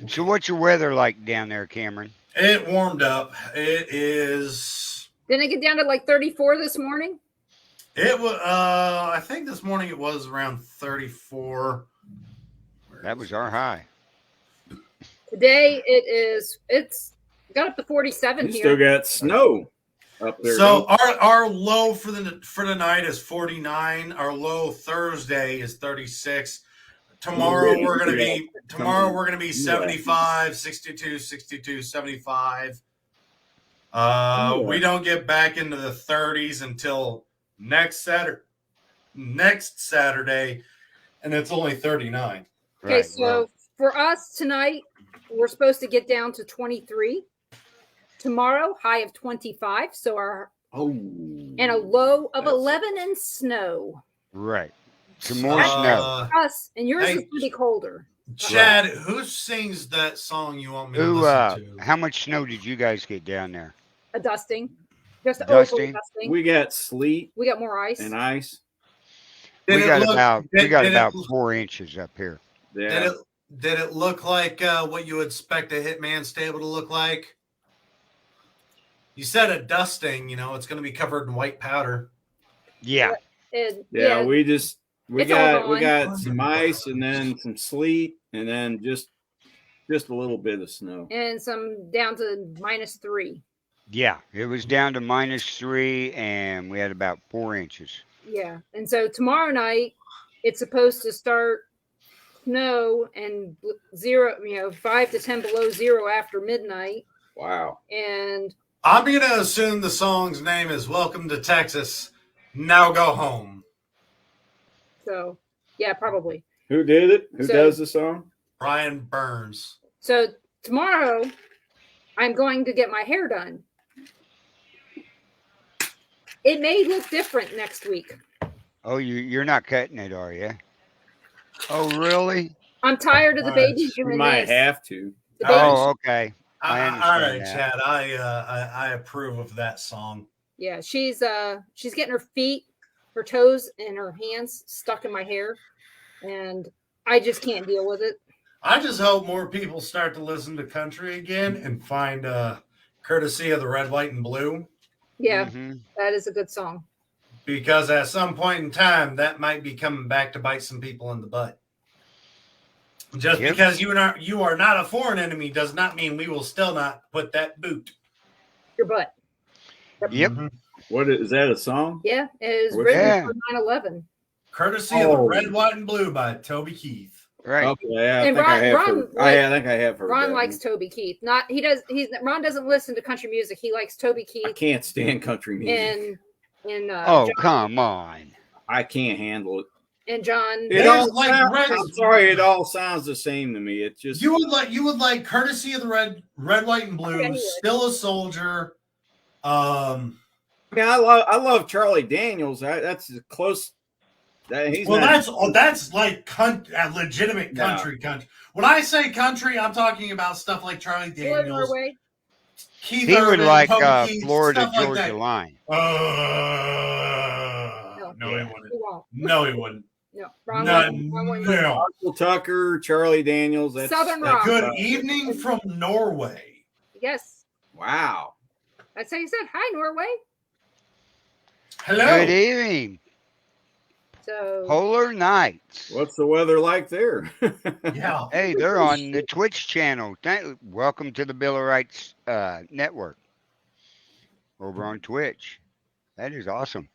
So what's your weather like down there, Cameron? It warmed up. It is. Didn't it get down to like 34 this morning? It was. I think this morning it was around 34. That was our high. Today it is. It's got up to 47 You here. still got snow up there. So our low for the night is 49. Our low Thursday is 36. Tomorrow we're going to be 75, 62, 62, 75. We don't get back into the 30s until next Saturday, and it's only 39. Okay, Right. so Well, for us tonight, we're supposed to get down to 23. Tomorrow, high of 25. So and a low of 11 and snow. right. Some more snow. Us, and yours is going to be colder. Chad, who sings that song you want me to Who? listen to? How much snow did you guys get down there? A dusting. Just Dusting? over dusting. we got sleet We got more ice. and ice. We Did it got look- about did- we got did it- about 4 inches up here. Yeah. Did it look like what you would expect a Hitman stable to look like? You said a dusting, it's going to be covered in white powder. Yeah. And, Yeah, we It's all gone. got some ice and then some sleet and then just a little bit of snow. and some down to -3. Yeah. It was down to -3, and we had about 4 inches. Yeah, and so tomorrow night it's supposed to start snow and 5 to 10 below zero after midnight, Wow. and I'm going to assume the song's name is Welcome to Texas. Now go home. so yeah, probably. Who did it? Who So- does the song? Brian Burns. So tomorrow I'm going to get my hair done. It may look different next week. Oh, you're not cutting it, are you? Oh, really? I'm tired of the Alright, babies You doing might this. have to. The babies- Oh, okay. I All understand right, that. Chad. I approve of that song. Yeah, she's getting her feet, her toes, and her hands stuck in my hair, and I just can't deal with it. I just hope more people start to listen to country again and find courtesy of the red, white, and blue. Yeah, Mhm. that is a good song. Because at some point in time, that might be coming back to bite some people in the butt. Just Yep. because you are not a foreign enemy does not mean we will still not put that boot. Your butt. Yep. Mhm. What is that a song? Yeah, it is What's written that? for 9/11. Courtesy of the Oh. red, white, and blue by Toby Keith. Right. Okay, yeah, I And think I have Ron heard. like- I think I have heard. Ron that likes one. Toby Keith. Ron doesn't listen to country music. He likes Toby I Keith can't stand country music. and Oh, come on. I can't handle it. John. It There's all like sounds- red- I'm sorry, it all sounds the same to me. It just You would like courtesy of the red, white, and blue. Okay, you would. Still a soldier. I mean, I love Charlie Daniels. That's as close. He's Well, not, that's like legitimate No. country. When I say country, I'm talking about stuff like Charlie Hello, Daniels, Norway. Keith He would Urban, like Toby Keith, Florida stuff like Georgia that. line. No, Yeah. he wouldn't. He won't. No, he wouldn't. No, Ron No, won't. Ron won't. no. Marshall Tucker, Charlie Daniels. That's Southern that's- rock. Good evening from Norway. Yes, Wow. that's how you said hi, Norway. Hello. Good evening. So Polar nights. What's the weather like there? Yeah. Hey, they're on the Twitch channel. Welcome to the Bill of Rights Network over on Twitch. That is awesome.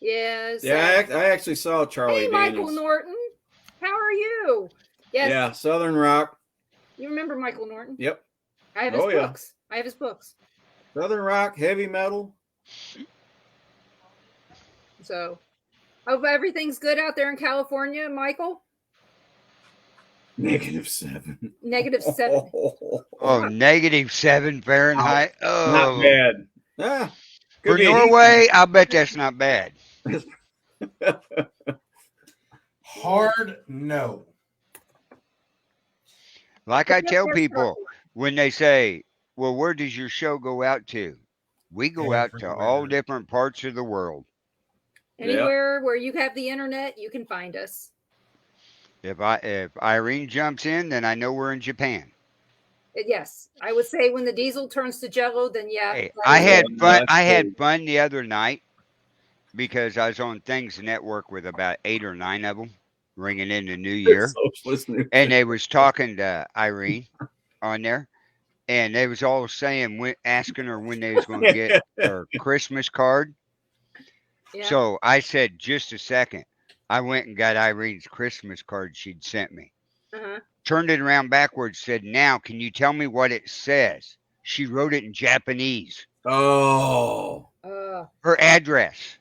yes. Yeah, I actually saw Charlie Hey, Daniels. Michael Norton. How are you? Yes. Yeah, Southern Rock. You remember Michael Norton? Yep. I have his Oh, yeah. books. I have his books. Southern Rock, heavy metal. So, hope everything's good out there in California, Michael. -7. -7. Oh, -7 Fahrenheit. Oh, Not bad. Ah, could for be a heat- Norway, I bet that's not bad. Hard no. Like I tell people when they say, well, where does your show go out to? We go out to all Everywhere. different parts of the world. Anywhere where you have the internet, you can find us. If Irene jumps in, then I know we're in Japan. Yes, I would say when the diesel turns to Jello, then yeah. Hey, that I is had it. fun. I had fun the other night because I was on Things Network with about 8 or 9 of them, ringing in the new year, Socialist and they was talking to Irene on there, and they was all saying, asking her when they was going to get her Christmas card. Yeah. So I said, just a second. I went and got Irene's Christmas card she'd sent me. Uh-huh. Turned it around backwards, said, now, can you tell me what it says? She wrote it in Japanese. Oh. Her address.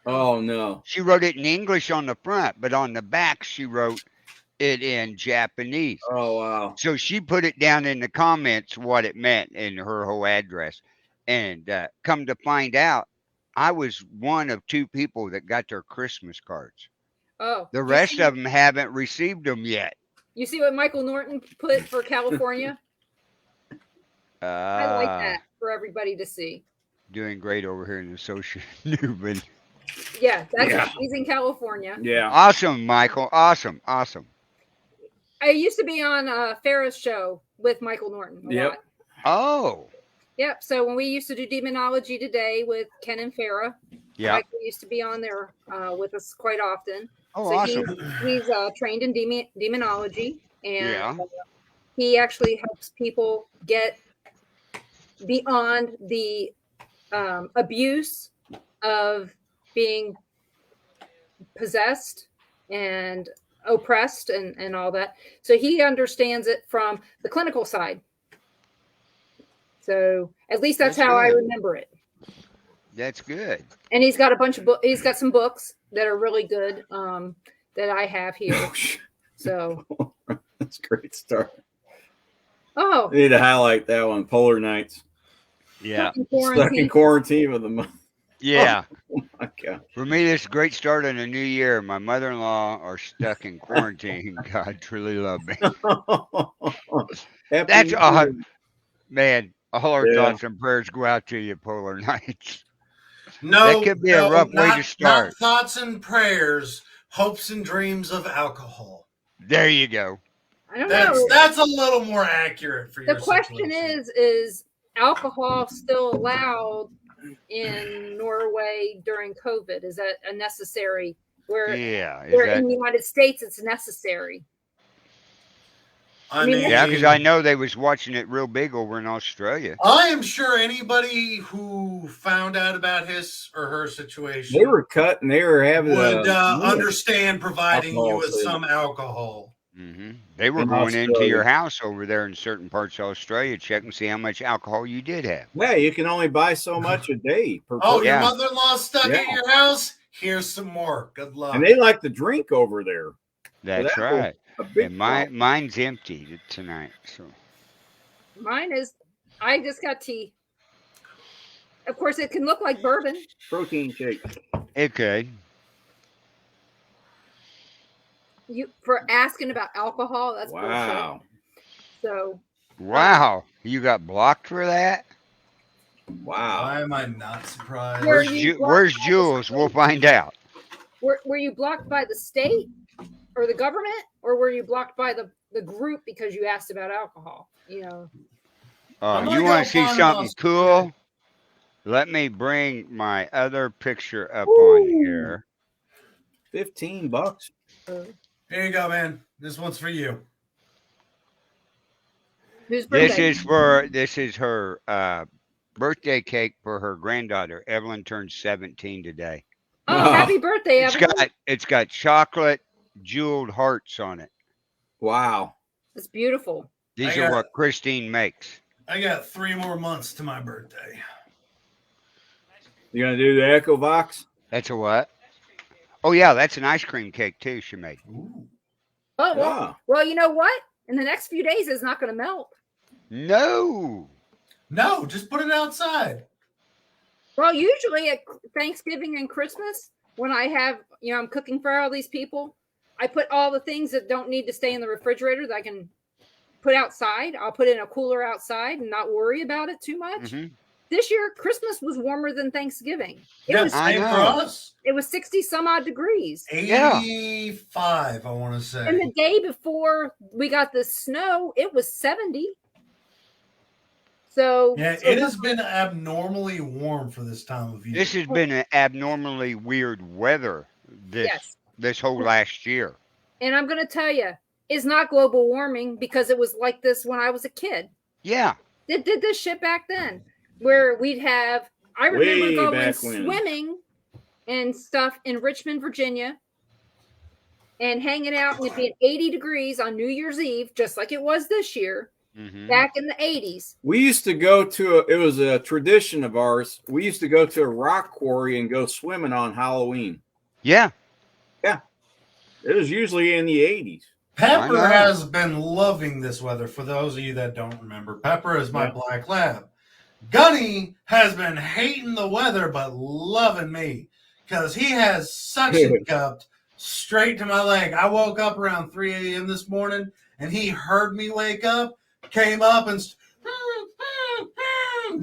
Oh no. She wrote it in English on the front, but on the back, she wrote it in Japanese. Oh wow. So she put it down in the comments what it meant in her whole address. And come to find out, I was one of 2 people that got their Christmas cards. Oh, The rest of them haven't received them yet. You see what Michael Norton put for California? I like that for everybody to see. Doing great over here in the social Newman. Yeah, he's in California. Yeah. Awesome, Michael. Awesome. I used to be on Farrah's show with Michael Norton. A lot. Oh. Yep. So when we used to do Demonology Today with Ken and Farrah, Michael used to be on there with us quite often. Oh, so awesome. He's trained in demonology, and he actually helps people get beyond the abuse of being possessed and oppressed and all that. So he understands it from the clinical side. So at least that's how I remember it. That's good. And he's got a bunch of he's got some books that are really good that I have here. So that's a great start. Oh, I need to highlight that one. Polar Nights. Yeah. Stuck in quarantine with the month. Yeah. Oh my God. For me, this is a great start on a new year. My mother-in-law are stuck in quarantine. God truly love me. That's man. All our thoughts and prayers go out to you, Polar Nights. No, that could be a rough way to start. Not thoughts and prayers, hopes and dreams of alcohol. There you go. I don't know. That's a little more accurate for you. The question is alcohol still allowed in Norway during COVID? Is that a necessary? Where in the United States it's necessary. I mean, because I know they was watching it real big over in Australia. I am sure anybody who found out about his or her situation, they were cut and they were having would understand providing you with some alcohol. Mm-hmm. They were going into your house over there in certain parts of Australia, check and see how much alcohol you did have. Yeah, you can only buy so much a day. Your mother-in-law stuck at your house? Here's some more. Good luck. And they like to drink over there. That's right. And mine's empty tonight. So mine is. I just got tea. Of course, it can look like bourbon. Protein shake. It could. You for asking about alcohol? That's wow. Bullshit. So. Wow, you got blocked for that? Wow. Why am I not surprised? Where's Jules? We'll find out. Were you blocked by the state or the government, or were you blocked by the group because you asked about alcohol? You know. You want to see something cool? Let me bring my other picture up on here. $15. Here you go, man. This one's for you. Whose birthday? This is her birthday cake for her granddaughter. Evelyn turned 17 today. Oh, happy birthday, Evelyn. It's got chocolate jeweled hearts on it. Wow. It's beautiful. These are what Christine makes. I got 3 more months to my birthday. You gonna do the Echovox? That's a what? Oh yeah, that's an ice cream cake too. She made. Ooh. Oh well, you know what? In the next few days, it's not going to melt. No, just put it outside. Well, usually at Thanksgiving and Christmas, when I have, I'm cooking for all these people, I put all the things that don't need to stay in the refrigerator that I can put outside. I'll put in a cooler outside and not worry about it too much. Mm-hmm. This year, Christmas was warmer than Thanksgiving. Same for us. It was 60 some odd degrees. 85, I want to say. And the day before we got the snow, it was 70. So, Yeah, it has been abnormally warm for this time of year. This has been an abnormally weird weather yes. this whole last year. And I'm going to tell you, it's not global warming because it was like this when I was a kid. Yeah. It did this shit back then where we'd have, I remember Way going back when. swimming and stuff in Richmond, Virginia, and hanging out, and it'd be 80 degrees on New Year's Eve, just like it was this year, back in the 80s. We used to go to it was a tradition of ours. We used to go to a rock quarry and go swimming on Halloween. Yeah. Yeah. It was usually in the 80s. Pepper I know. has been loving this weather. For those of you that don't remember, Pepper is my Yeah. black lab. Gunny has been hating the weather but loving me because he has suction cupped straight to my leg. I woke up around 3 a.m. this morning and he heard me wake up, came up and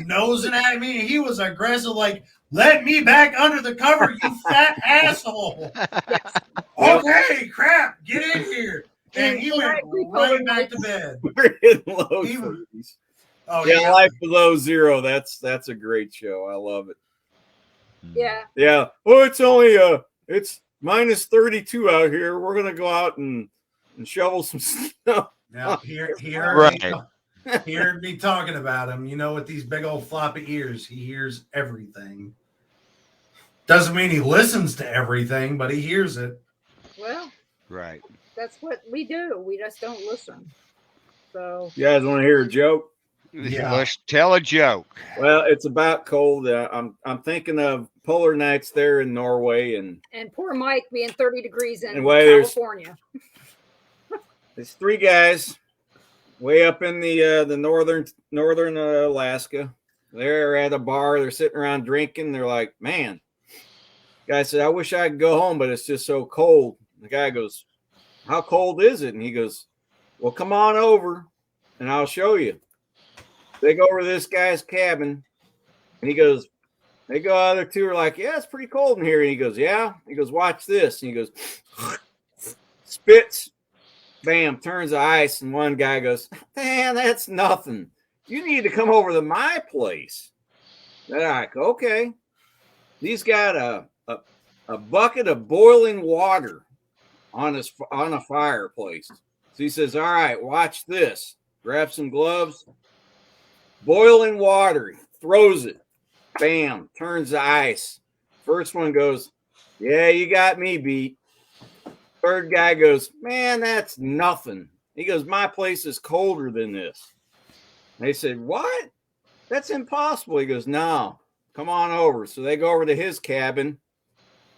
nosing at me. He was aggressive, like, let me back under the cover, you fat asshole. Yes. Okay, crap, get in here. And he And went I right back to bed. We're in low He- 30s. Oh, Yeah, Life Below Zero. That's a great show. I love it. Yeah. Yeah. Oh, it's only it's minus 32 out here. We're gonna go out and shovel some snow. Now, Right. he heard me talking about him. You know, with these big old floppy ears, he hears everything. Doesn't mean he listens to everything, but he hears it. Well, Right. that's what we do. We just don't listen. So, You guys want to hear a joke? Yeah. Let's tell a joke. Well, it's about cold. I'm thinking of polar nights there in Norway, and poor Mike being 30 degrees in And why there's- California. there's three guys way up in the northern Alaska. They're at a bar. They're sitting around drinking. They're like, man. Guy said, I wish I could go home, but it's just so cold. The guy goes, how cold is it? And he goes, well, come on over and I'll show you. They go over to this guy's cabin and he goes, they go out there two are like, yeah, it's pretty cold in here. And he goes, yeah. He goes, watch this. And he goes, spits, bam, turns to ice. And one guy goes, man, that's nothing. You need to come over to my place. They're like, okay. He's got a bucket of boiling water on a fireplace. So he says, all right, watch this. Grab some gloves. Boiling water. He throws it. Bam. Turns to ice. First one goes, yeah, you got me beat. Third guy goes, man, that's nothing. He goes, my place is colder than this. They said, what? That's impossible. He goes, no, come on over. So they go over to his cabin.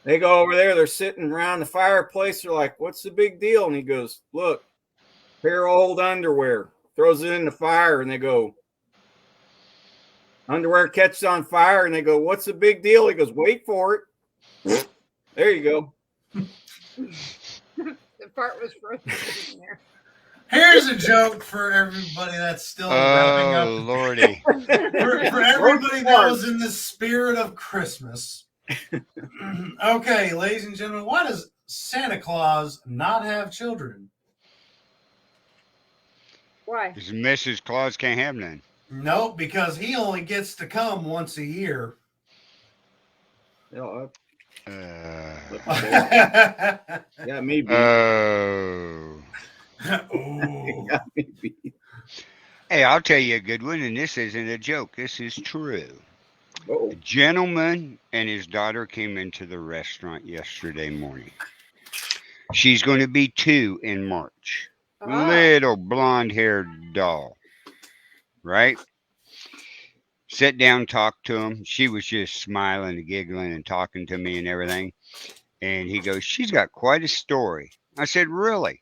They go over there. They're sitting around the fireplace. They're like, what's the big deal? And he goes, look, pair of old underwear. Throws it in the fire. And they go, underwear catches on fire. And they go, what's the big deal? He goes, wait for it. There you go. The part was frozen in there. Here's a joke for everybody that's still wrapping Oh, up. Lordy. For everybody that was in the spirit of Christmas. Okay, ladies and gentlemen, why does Santa Claus not have children? Why? Because Mrs. Claus can't have none. No, because he only gets to come once a year. You know, Uh, yeah, maybe. oh. Ooh. Yeah, maybe. Hey, I'll tell you a good one, and this isn't a joke. This is true. Oh, A gentleman and his daughter came into the restaurant yesterday morning. She's going to be 2 in March. Ah, Little blonde-haired doll, right? Sit down, talk to him. She was just smiling and giggling and talking to me and everything. And he goes, she's got quite a story. I said, really?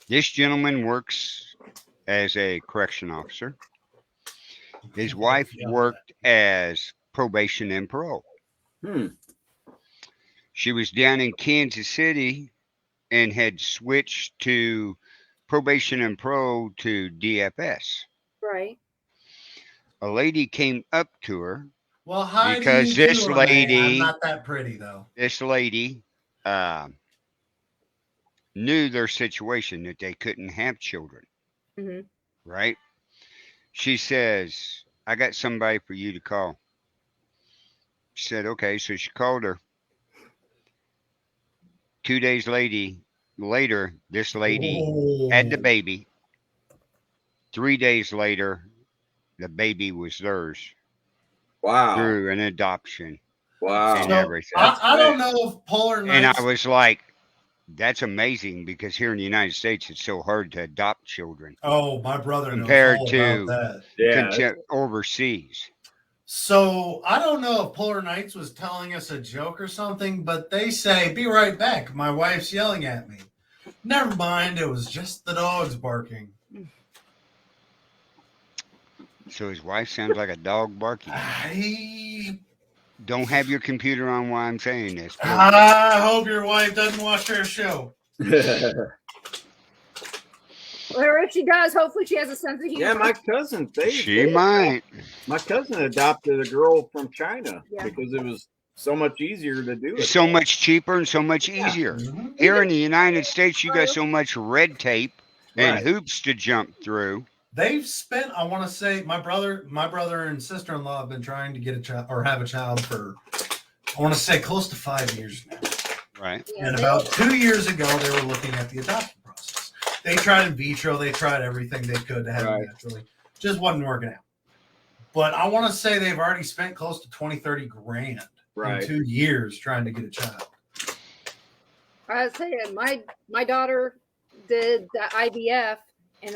This gentleman works as a correction officer. His wife worked as probation and parole. She was down in Kansas City and had switched to probation and parole to DFS. right. A lady came up to her. Well, hi Because to you this too, Renee. lady- I'm not that pretty though. This lady knew their situation, that they couldn't have children, hmm right? She says, I got somebody for you to call. She said, okay. So she called her. 2 days later, this lady had the Oh, baby. 3 days later, the baby was theirs Wow. through an adoption and Wow. so everything. I don't know if Polar And I Nights. was like, that's amazing because here in the United States, it's so hard to adopt children Oh, my brother knows compared all about to that. Yeah. overseas. So I don't know if Polar Nights was telling us a joke or something, but they say, "Be right back. My wife's yelling at me." Never mind. It was just the dogs barking. So his wife sounds like a dog barking. I Don't have your computer on while I'm saying this, please. I hope your wife doesn't watch our show. Or if she does, hopefully she has a sense of humor. Yeah, my cousin, She might. my cousin adopted a girl from China Yeah. because it was so much easier to do it. It's so much cheaper and so much easier. Mhm. Here in the United States, you got so much red tape and Right. hoops to jump through. They've spent, I want to say, my brother and sister-in-law have been trying to get a child or have a child for, I want to say, close to 5 years now. Right. Yeah, And they- about 2 years ago, they were looking at the adoption process. They tried in vitro, they tried everything they could to have Right. it naturally. Just wasn't working out. But I want to say they've already spent close to 20, 30 grand Right. in 2 years trying to get a child. I was saying, my daughter did the IVF, and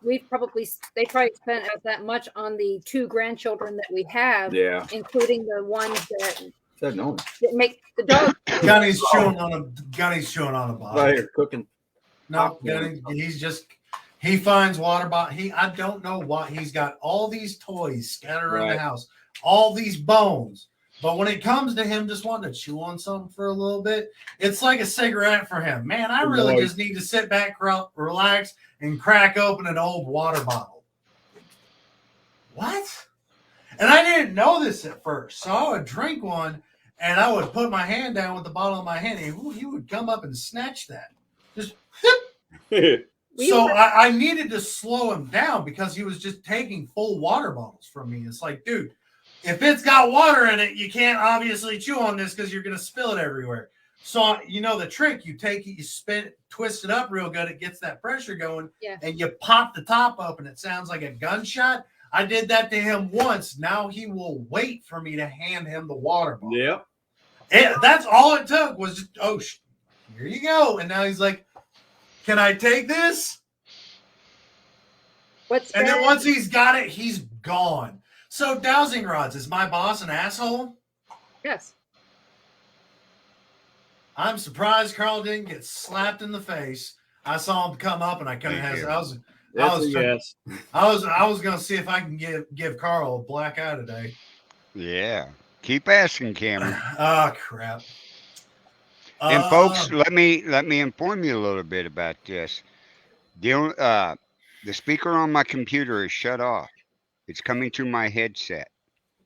they probably spent out that much on the 2 grandchildren that we have, Yeah. including the ones that Said no. make the dog. Gunny's chewing on a bottle. Right here cooking. No, popcorn. he finds water bottle. I don't know why he's got all these toys scattered around the Right. house, all these bones. But when it comes to him just wanting to chew on something for a little bit, it's like a cigarette for him. Man, I really Right. just need to sit back, relax, and crack open an old water bottle. What? And I didn't know this at first. So I would drink one and I would put my hand down with the bottle in my hand, and he would come up and snatch that. Just We so were- I needed to slow him down because he was just taking full water bottles from me. It's like, dude, if it's got water in it, you can't obviously chew on this because you're going to spill it everywhere. So, you know, the trick, you take it, you spin it, twist it up real good. It gets that pressure going, Yeah. and you pop the top up and it sounds like a gunshot. I did that to him once. Now he will wait for me to hand him the water bottle. Yep. That's all it took was just, here you go. And now he's like, can I take this? What's And then bad- once he's got it, he's gone. So dowsing rods, is my boss an asshole? Yes. I'm surprised Carl didn't get slapped in the face. I saw him come up and I couldn't Thank have you. That's was a trying- yes. I was gonna see if I can give Carl a black eye today. Yeah. Keep asking, Cameron. Ah, crap. And folks, let me inform you a little bit about this. The speaker on my computer is shut off. It's coming through my headset.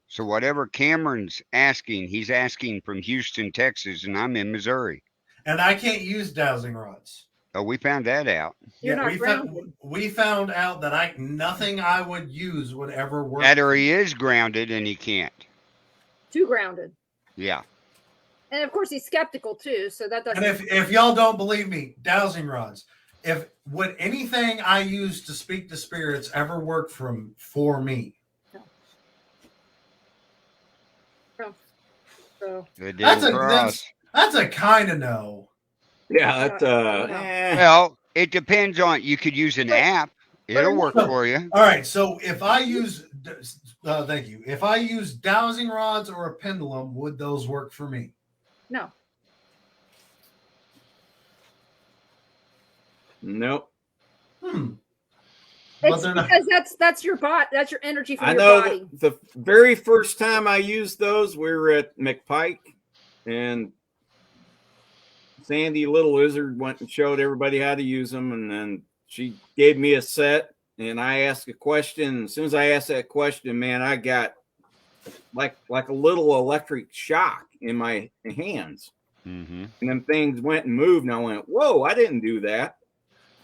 So whatever Cameron's asking, he's asking from Houston, Texas, and I'm in Missouri. and I can't use dowsing rods. Oh, we found that out. You're not we grounded. we found out that nothing I would use would ever work. That or he is grounded and he can't. Too grounded. Yeah. And of course, he's skeptical too. So that doesn't. And if y'all don't believe me, dowsing rods. Would anything I use to speak to spirits ever work for me? So, It That's didn't for us. that's a kind of no. Yeah, that's Well, it depends on. You could use an app. It'll work for you. All right, so if I use, thank you. If I use dowsing rods or a pendulum, would those work for me? no. Nope. Hmm. But It's they're not. because that's your bot. That's your energy from I your know body. the very first time I used those, we were at McPike, and Sandy Little Lizard went and showed everybody how to use them, and then she gave me a set, and I asked a question. As soon as I asked that question, man, I got like a little electric shock in my hands, Mm-hmm. and then things went and moved, and I went, "Whoa, I didn't do that."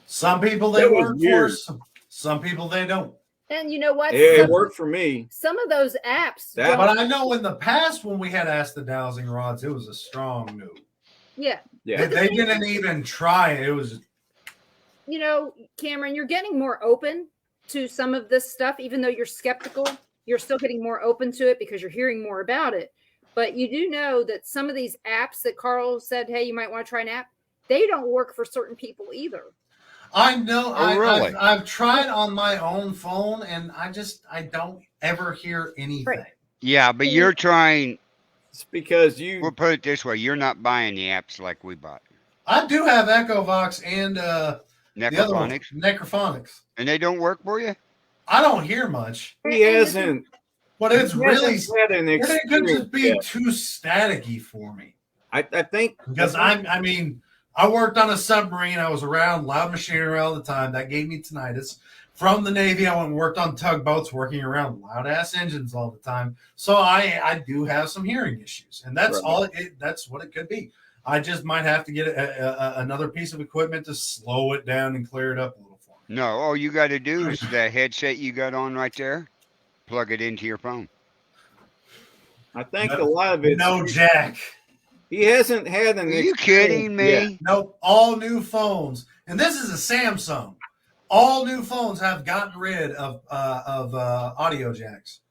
Some people they That was work for, weird. some people they don't. And you know what? It worked for me. Some of those apps. But I know in the past when we had asked the dowsing rods, it was a strong no. Yeah. They didn't even try it. It was. You know, Cameron, you're getting more open to some of this stuff, even though you're skeptical. You're still getting more open to it because you're hearing more about it. But you do know that some of these apps that Carl said, hey, you might want to try an app, they don't work for certain people either. I know. Really? I've tried on my own phone, and I don't ever hear anything. Right. Yeah, but you're trying. It's because We'll put it this way: you're not buying the apps like we bought. I do have Echovox and the other one, Necrophonics, Necrophonics. and they don't work for you. I don't hear much. he hasn't. But it's really had an it could just be yet. too staticky for me. I think Because I mean, I worked on a submarine. I was around loud machinery all the time. That gave me tinnitus. From the Navy, I went and worked on tugboats, working around loud ass engines all the time. So I do have some hearing issues, and that's Right. that's what it could be. I just might have to get another piece of equipment to slow it down and clear it up a little for me. No, all you got to do is the headset you got on right there. Plug it into your phone. I think a lot of it. No jack. He hasn't had an. Are you kidding me? yet. Nope. All new phones, and this is a Samsung. All new phones have gotten rid of audio jacks.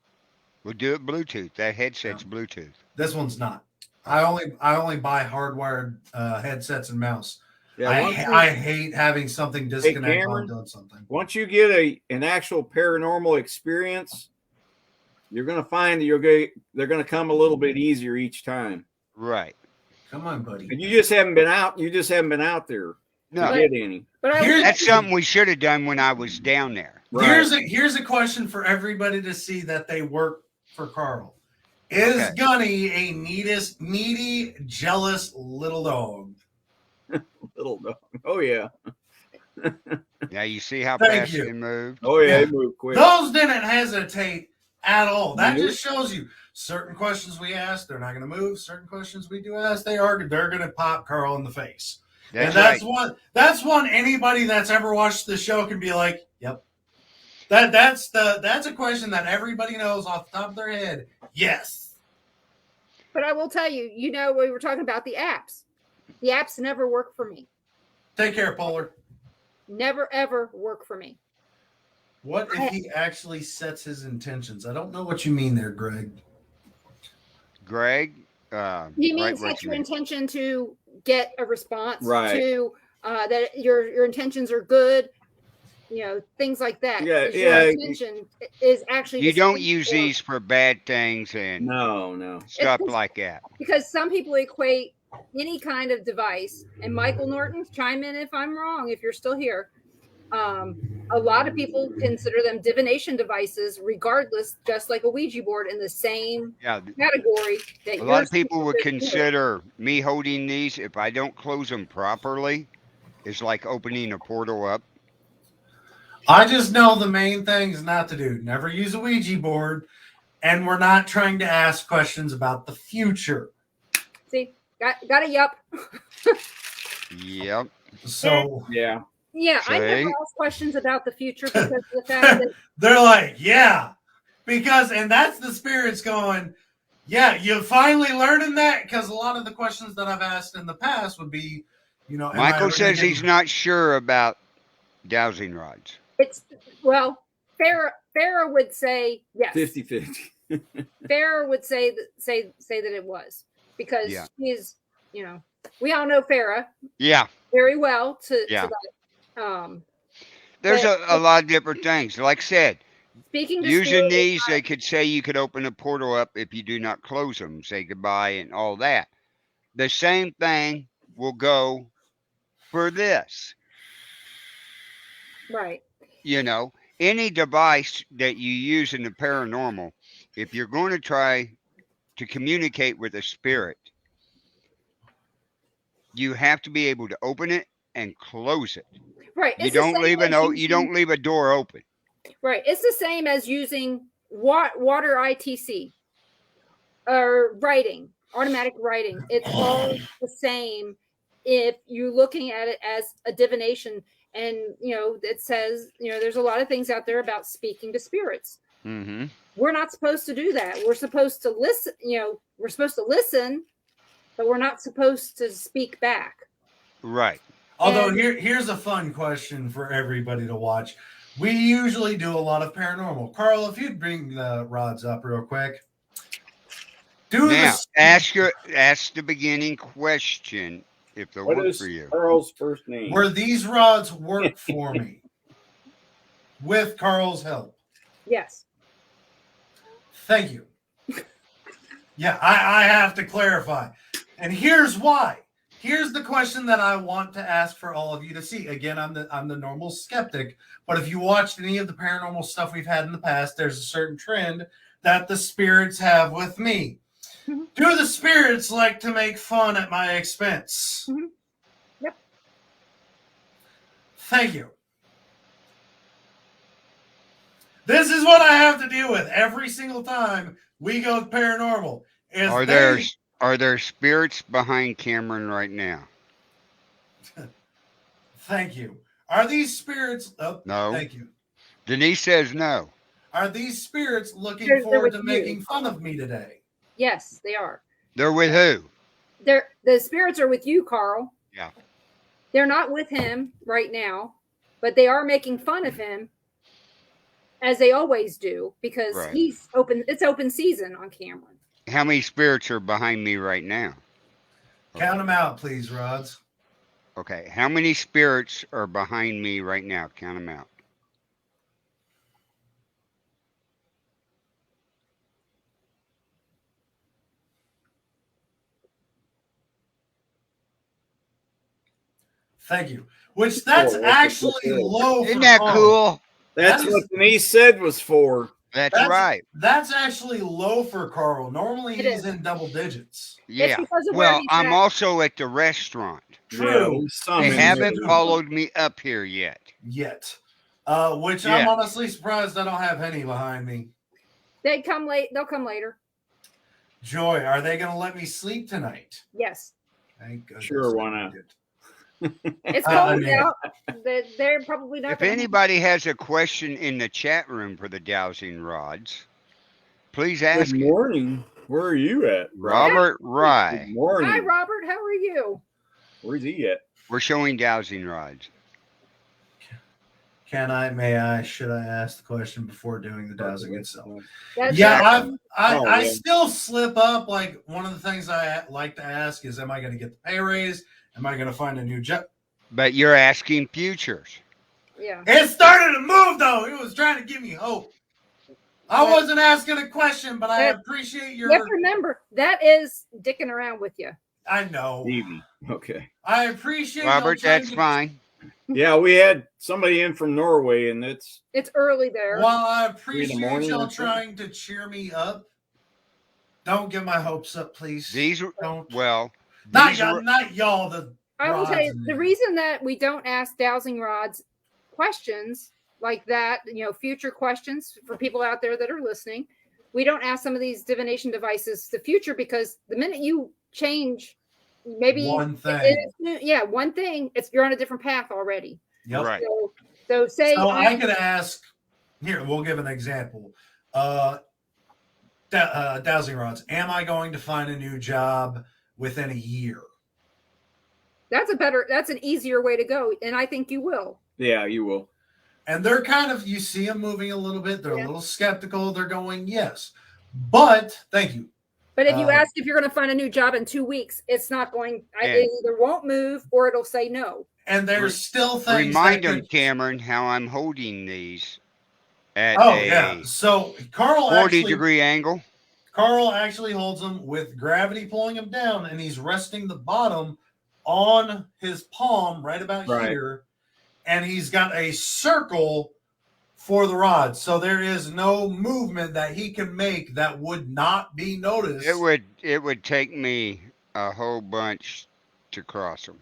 We'll do it Bluetooth. That headset's Bluetooth. This one's not. I only buy hardwired headsets and mouse. Yeah, I hate having something disconnect while Cameron? I'm doing something. once you get an actual paranormal experience, you're going to find that they're going to come a little bit easier each time. Right. Come on, buddy. And you just haven't been out. You just haven't been out there No, to get any. But that's something we should have done when I was down there. Right. Here's a question for everybody to see that they work for Carl. Is Gunny a needy, jealous little dog? Little dog. Oh yeah. Now you see how Thank fast you. they moved. Oh yeah. Yeah. They move quick. Those didn't hesitate at all. That Nope. just shows you certain questions we ask, they're not going to move. Certain questions we do ask, they're going to pop Carl in the face. That's And that's one anybody that's ever watched the show can be like, yep. That's a question that everybody knows off the top of their head. Yes. But I will tell you, you know, we were talking about the apps. The apps never work for me. Take care, Polar. Never, ever work for me. What if he actually sets his intentions? I don't know what you mean there, Greg. Greg. He means right, set your intention to get a response, Right. to that your intentions are good, you know, things like that. Yeah, 'Cause yeah. Your intention is actually You to don't speak use for- these for bad things and No. stuff like that. because some people equate any kind of device, and Michael Norton, chime in if I'm wrong, if you're still here. A lot of people consider them divination devices, regardless, just like a Ouija board, in the same Yeah. category. That A lot of you're people would supposed to do. consider me holding these, if I don't close them properly, is like opening a portal up. I just know the main things not to do. Never use a Ouija board, and we're not trying to ask questions about the future. See, got a yup. Yep. So Yeah. Yeah, I never See? ask questions about the future because of the fact that they're like, yeah, because, and that's the spirits going, yeah, you finally learning that? Because a lot of the questions that I've asked in the past would be, you know, am I Michael ever says gonna he's not sure about dowsing rods. it's well, Farrah would say yes. 50-50. Farrah would say that it was because Yeah. she's, you know, we all know Farrah Yeah. very well. To Yeah. that. There's But- a lot of different things. Like I said, Speaking to using spirits, these, they could say you could open a portal up if you do not close them, say goodbye and all that. The same thing will go for this. right? You know, any device that you use in the paranormal, if you're going to try to communicate with a spirit, you have to be able to open it and close it. Right. You It's the don't same leave as you using- don't leave a door open. Right. It's the same as using water ITC or writing, automatic writing. It's all the same if you're looking at it as a divination And, it says, there's a lot of things out there about speaking to spirits. Mm-hmm. We're not supposed to do that. We're supposed to listen, but we're not supposed to speak back. Right. Although here's a fun question for everybody to watch. We usually do a lot of paranormal. Carl, if you'd bring the rods up real quick. Now, ask the beginning question if they'll What work is for you. Carl's first name? Were these rods work for me? With Carl's help. Yes. Thank you. Yeah, I have to clarify. And here's why. Here's the question that I want to ask for all of you to see. Again, I'm the normal skeptic, but if you watched any of the paranormal stuff we've had in the past, there's a certain trend that the spirits have with me. Mm-hmm. Do the spirits like to make fun at my expense? Mm-hmm. Yep. Thank you. This is what I have to deal with every single time we go paranormal. Are there spirits behind Cameron right now? Thank you. Are these spirits? Oh, no. Thank you. Denise says no. Are these spirits looking They're forward to with making you. fun of me today? Yes, they are. They're with who? The spirits are with you, Carl. Yeah. They're not with him right now, but they are making fun of him, as they always do, because he's open. It's open season on Cameron. How many spirits are behind me right now? Count them out, please, Rods. Okay. How many spirits are behind me right now? Count them out. Thank you. Which that's actually low. Isn't that cool? That's what Denise said was 4. That's right. That's actually low for Carl. Normally he's in double digits. Yeah. Well, I'm also at the restaurant. True. They haven't followed me up here yet. Which I'm honestly surprised I don't have any behind me. They come late. They'll come later. Joy, are they going to let me sleep tonight? Yes. Thank goodness. Sure, why not? It's cold out. They're probably not. If anybody has a question in the chat room for the dowsing rods, please ask. Good morning. Where are you at, Robert Rye? Good morning. Hi, Robert. How are you? Where's he at? We're showing dowsing rods. Should I ask the question before doing the dowsing itself? That's I still slip up. Like, one of the things I like to ask is, am I going to get the pay raise? Am I going to find a new job? But you're asking futures. Yeah. It started to move, though. It was trying to give me hope. I wasn't asking a question, but I appreciate your... You have to remember, that is dicking around with you. I know. Easy. Okay. I appreciate Robert, that's fine. Yeah, we had somebody in from Norway, and it's early there. While I appreciate y'all trying to cheer me up, don't get my hopes up, please. I will tell you, the reason that we don't ask dowsing rods questions like that, future questions for people out there that are listening, we don't ask some of these divination devices the future, because the minute you change maybe one thing, one thing, you're on a different path already. Yep. Right. So I could ask here. We'll give an example. Dowsing rods. Am I going to find a new job within a year? That's an easier way to go, and I think you will. Yeah, you will. And they're kind of, you see them moving a little bit. They're a little skeptical. They're going, yes, but thank you. But if you ask if you're going to find a new job in 2 weeks, it's not going. It either won't move or it'll say no. And there's still things. Remind them, Cameron, how I'm holding these at So Carl 40-degree angle. Carl actually holds them with gravity pulling him down, and he's resting the bottom on his palm right about here, and he's got a circle for the rod, so there is no movement that he can make that would not be noticed. It would take me a whole bunch to cross them.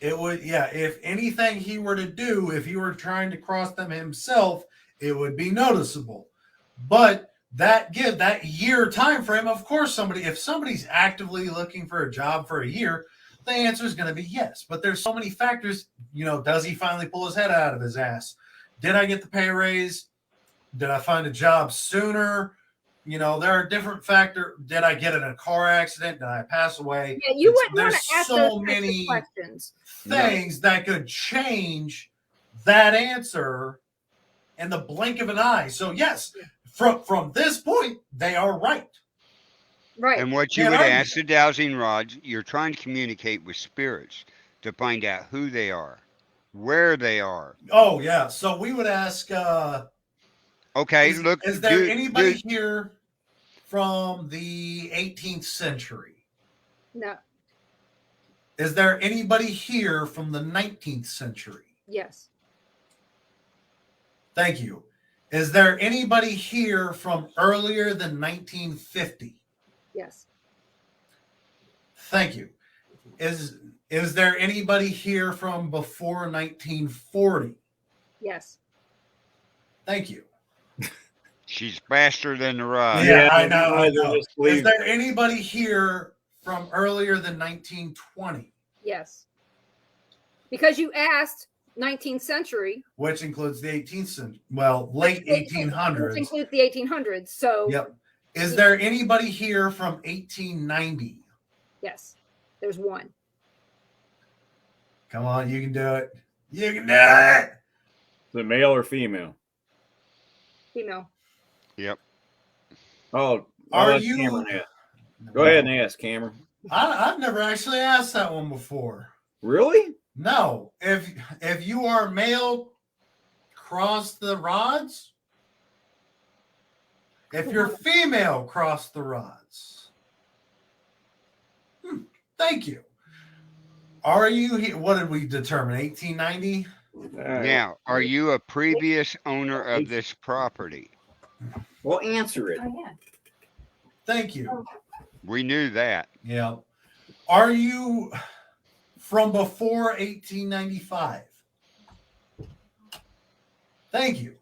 It would, if anything he were to do, if he were trying to cross them himself, it would be noticeable. But that year time frame, of course, if somebody's actively looking for a job for a year, the answer is going to be yes. But there's so many factors. Does he finally pull his head out of his ass? Did I get the pay raise? Did I find a job sooner? There are different factors. Did I get in a car accident? Did I pass away? Yeah, you wouldn't want There's to ask so those many questions. things that could change that answer in the blink of an eye. So yes, from this point, they are right. Right. And what you would ask the dowsing rods, you're trying to communicate with spirits to find out who they are, where they are. Oh yeah. So we would ask. Okay, is there anybody here from the 18th century? No. Is there anybody here from the 19th century? Yes. Thank you. Is there anybody here from earlier than 1950? Yes. Thank you. Is there anybody here from before 1940? Yes. Thank you. She's faster than the rod. Yeah, I know. Is there anybody here from earlier than 1920? Yes. Because you asked 19th century. Which includes the 18th century. Well, late 1800s. Which includes the 1800s. So. Yep. Is there anybody here from 1890? Yes. There's one. Come on, you can do it. You can do it. Is it male or female? Female. Yep. Oh, are you? Cameron. Go ahead and ask, Cameron. I've never actually asked that one before. Really? No. If you are male, cross the rods. If you're female, cross the rods. Thank you. Are you here? What did we determine? 1890? Now, are you a previous owner of this property? Well, answer it. Oh, yeah. Thank you. We knew that. Yeah. Are you from before 1895? Thank you.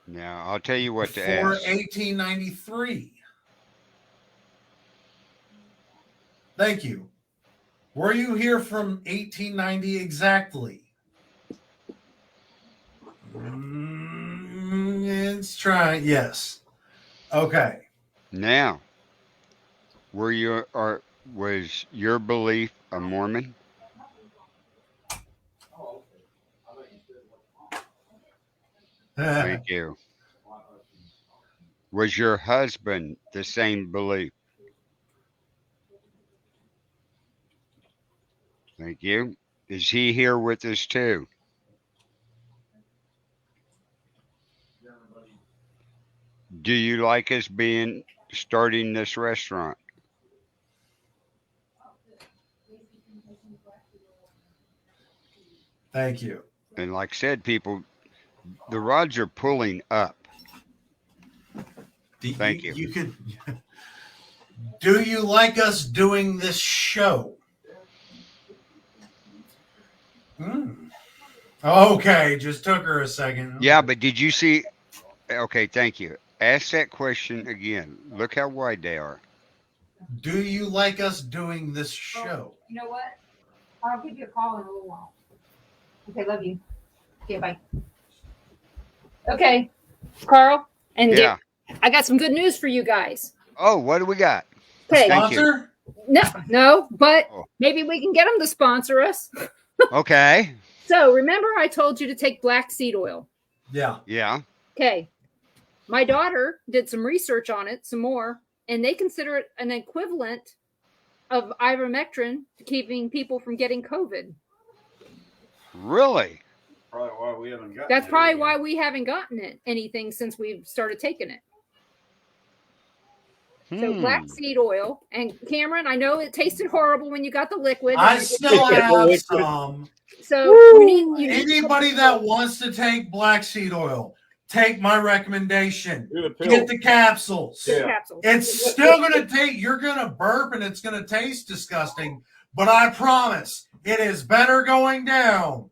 Now, I'll tell you what to Before ask. 1893. Thank you. Were you here from 1890 exactly? It's trying. Yes. Okay. Now, was your belief a Mormon? Thank you. Was your husband the same belief? Thank you. Is he here with us too? Do you like us starting this restaurant? Thank you. And like I said, people, the rods are pulling up. Thank you. You could. Do you like us doing this show? Okay, just took her a second. Yeah, but did you see? Okay, thank you. Ask that question again. Look how wide they are. Do you like us doing this show? You know what? I'll give you a call in a little while. Okay, love you. Okay, bye. Okay, Carl and Yeah. I got some good news for you guys. Oh, what do we got? Okay. Thank you. Sponsor? No, but Oh. maybe we can get them to sponsor us. Okay. So remember I told you to take black seed oil. Yeah. Yeah. Okay. My daughter did some research on it, some more, and they consider it an equivalent of ivermectin to keeping people from getting COVID. Really? Probably why we haven't gotten That's probably why we haven't gotten anything since we've started taking it. So black seed oil. And Cameron, I know it tasted horrible when you got the liquid. I still have some. So you need Anybody that wants to take black seed oil, take my recommendation. Get the capsules. capsules. It's still going to taste, you're going to burp and it's going to taste disgusting, but I promise it is better going down.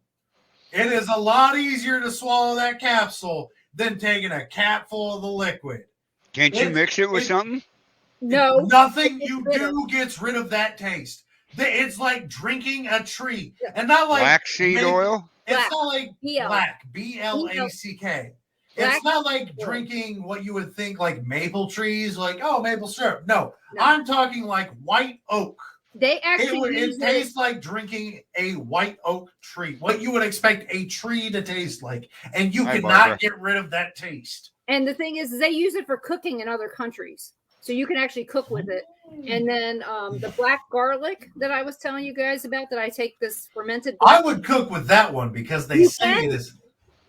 It is a lot easier to swallow that capsule than taking a capful of the liquid. Can't you mix it with something? No. Nothing you do gets rid of that taste. It's like drinking a tree, and not like Black seed oil? It's Black. not like BL. black, BLACK. Black It's not like oil. drinking what you would think like maple trees, like maple syrup. No, No. I'm talking like white oak. They actually It tastes like drinking a white oak tree. What you would expect a tree to taste like, and you Hi, cannot Barbara. get rid of that taste. And the thing is they use it for cooking in other countries. So you can actually cook with it. And then the black garlic that I was telling you guys about, that I take this fermented. I would cook with that one because they You say can? this.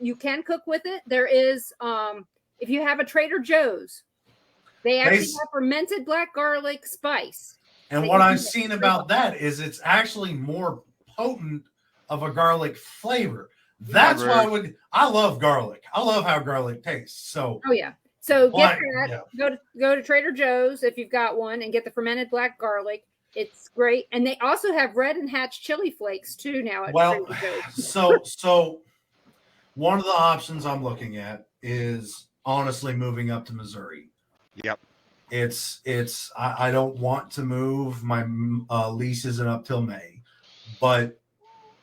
You can cook with it. There is, if you have a Trader Joe's, they actually have fermented black garlic spice. And that what you I've can seen get. about that is it's actually more potent of a garlic flavor. That's why I love garlic. I love how garlic tastes. So Oh yeah. So get Well, that. Go to Trader Joe's if you've got one, and get the fermented black garlic. It's great, and they also have red and hatch chili flakes too now at Trader Joe's. So one of the options I'm looking at is honestly moving up to Missouri. Yep. I don't want to move. My lease isn't up till May, but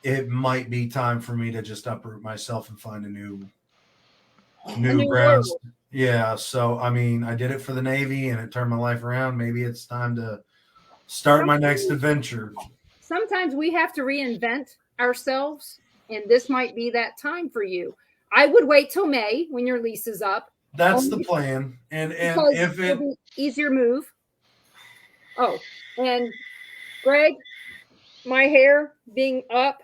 it might be time for me to just uproot myself and find a new grounds. world. Yeah. So I mean, I did it for the Navy and it turned my life around. Maybe it's time to start my next adventure. Sometimes we have to reinvent ourselves, and this might be that time for you. I would wait till May when your lease is up. That's the plan. And Because if it it'll be easier move. Oh, and Greg, my hair being up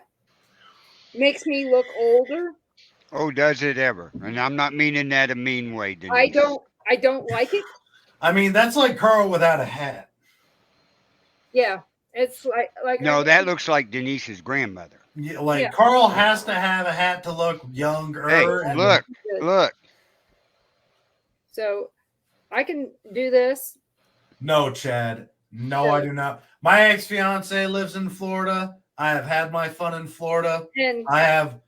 makes me look older. Oh, does it ever? And I'm not meaning that a mean way, Denise. I don't like it. I mean, that's like Carl without a hat. Yeah. It's like No, that looks like Denise's grandmother. Yeah, like Yeah. Carl has to have a hat to look younger. Hey, and- look. So I can do this. No, Chad. No, I do not. My ex-fiance lives in Florida. I have had my fun in Florida. And I have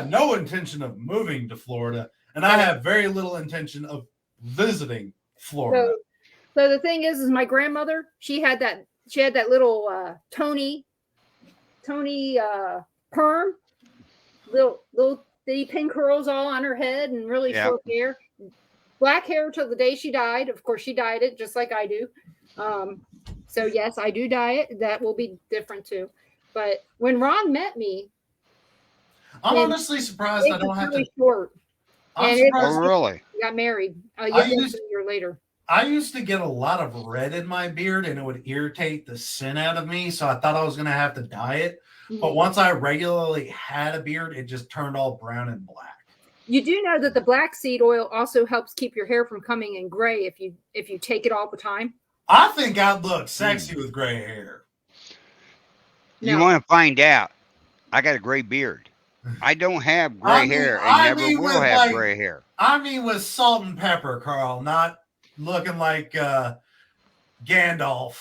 no intention of moving to Florida, and I have very little intention of visiting Florida. so the thing is my grandmother, she had that little Tony perm, little bitty pin curls all on her head and really short hair. Black hair till the day she died. Of course, she dyed it just like I do. So yes, I do dye it. That will be different too. But when Ron met me, I'm honestly surprised I don't have really to. short. I'm And surprised. Oh, really? We got married a year later. I used to get a lot of red in my beard, and it would irritate the sin out of me. So I thought I was going to have to dye it. But once I regularly had a beard, it just turned all brown and black. You do know that the black seed oil also helps keep your hair from coming in gray if you take it all the time. I think I'd look sexy with gray hair. You want to find out? I got a gray beard. I don't have gray hair and never will have gray hair. I mean, with salt and pepper, Carl, not looking like Gandalf.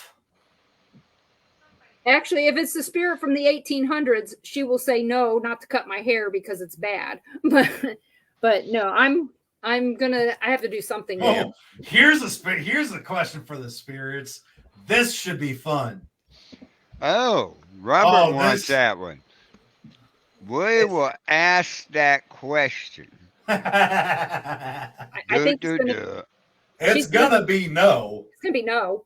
Actually, if it's the spirit from the 1800s, she will say no, not to cut my hair because it's bad. But no, I have to do something. Oh, here's the question for the spirits. This should be fun. Oh, Robert wants that one. We will ask that question. I think it's gonna be no. It's gonna be no.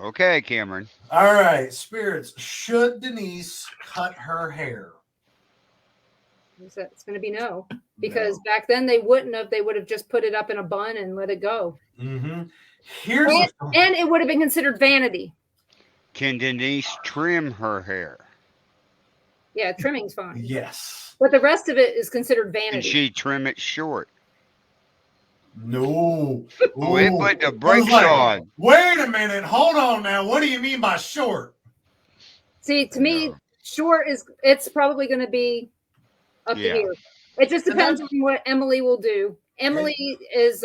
Okay, Cameron. All right, spirits. Should Denise cut her hair? It's going to be no, because back then they wouldn't have. They would have just put it up in a bun and let it go. Mm-hmm. And it would have been considered vanity. Can Denise trim her hair? Yeah, trimming's fine. Yes. But the rest of it is considered vanity. Can she trim it short? No. We put the brakes on. Wait a minute. Hold on now. What do you mean by short? See, to me, short it's probably going to be up to here. It just depends on what Emily will do. Emily is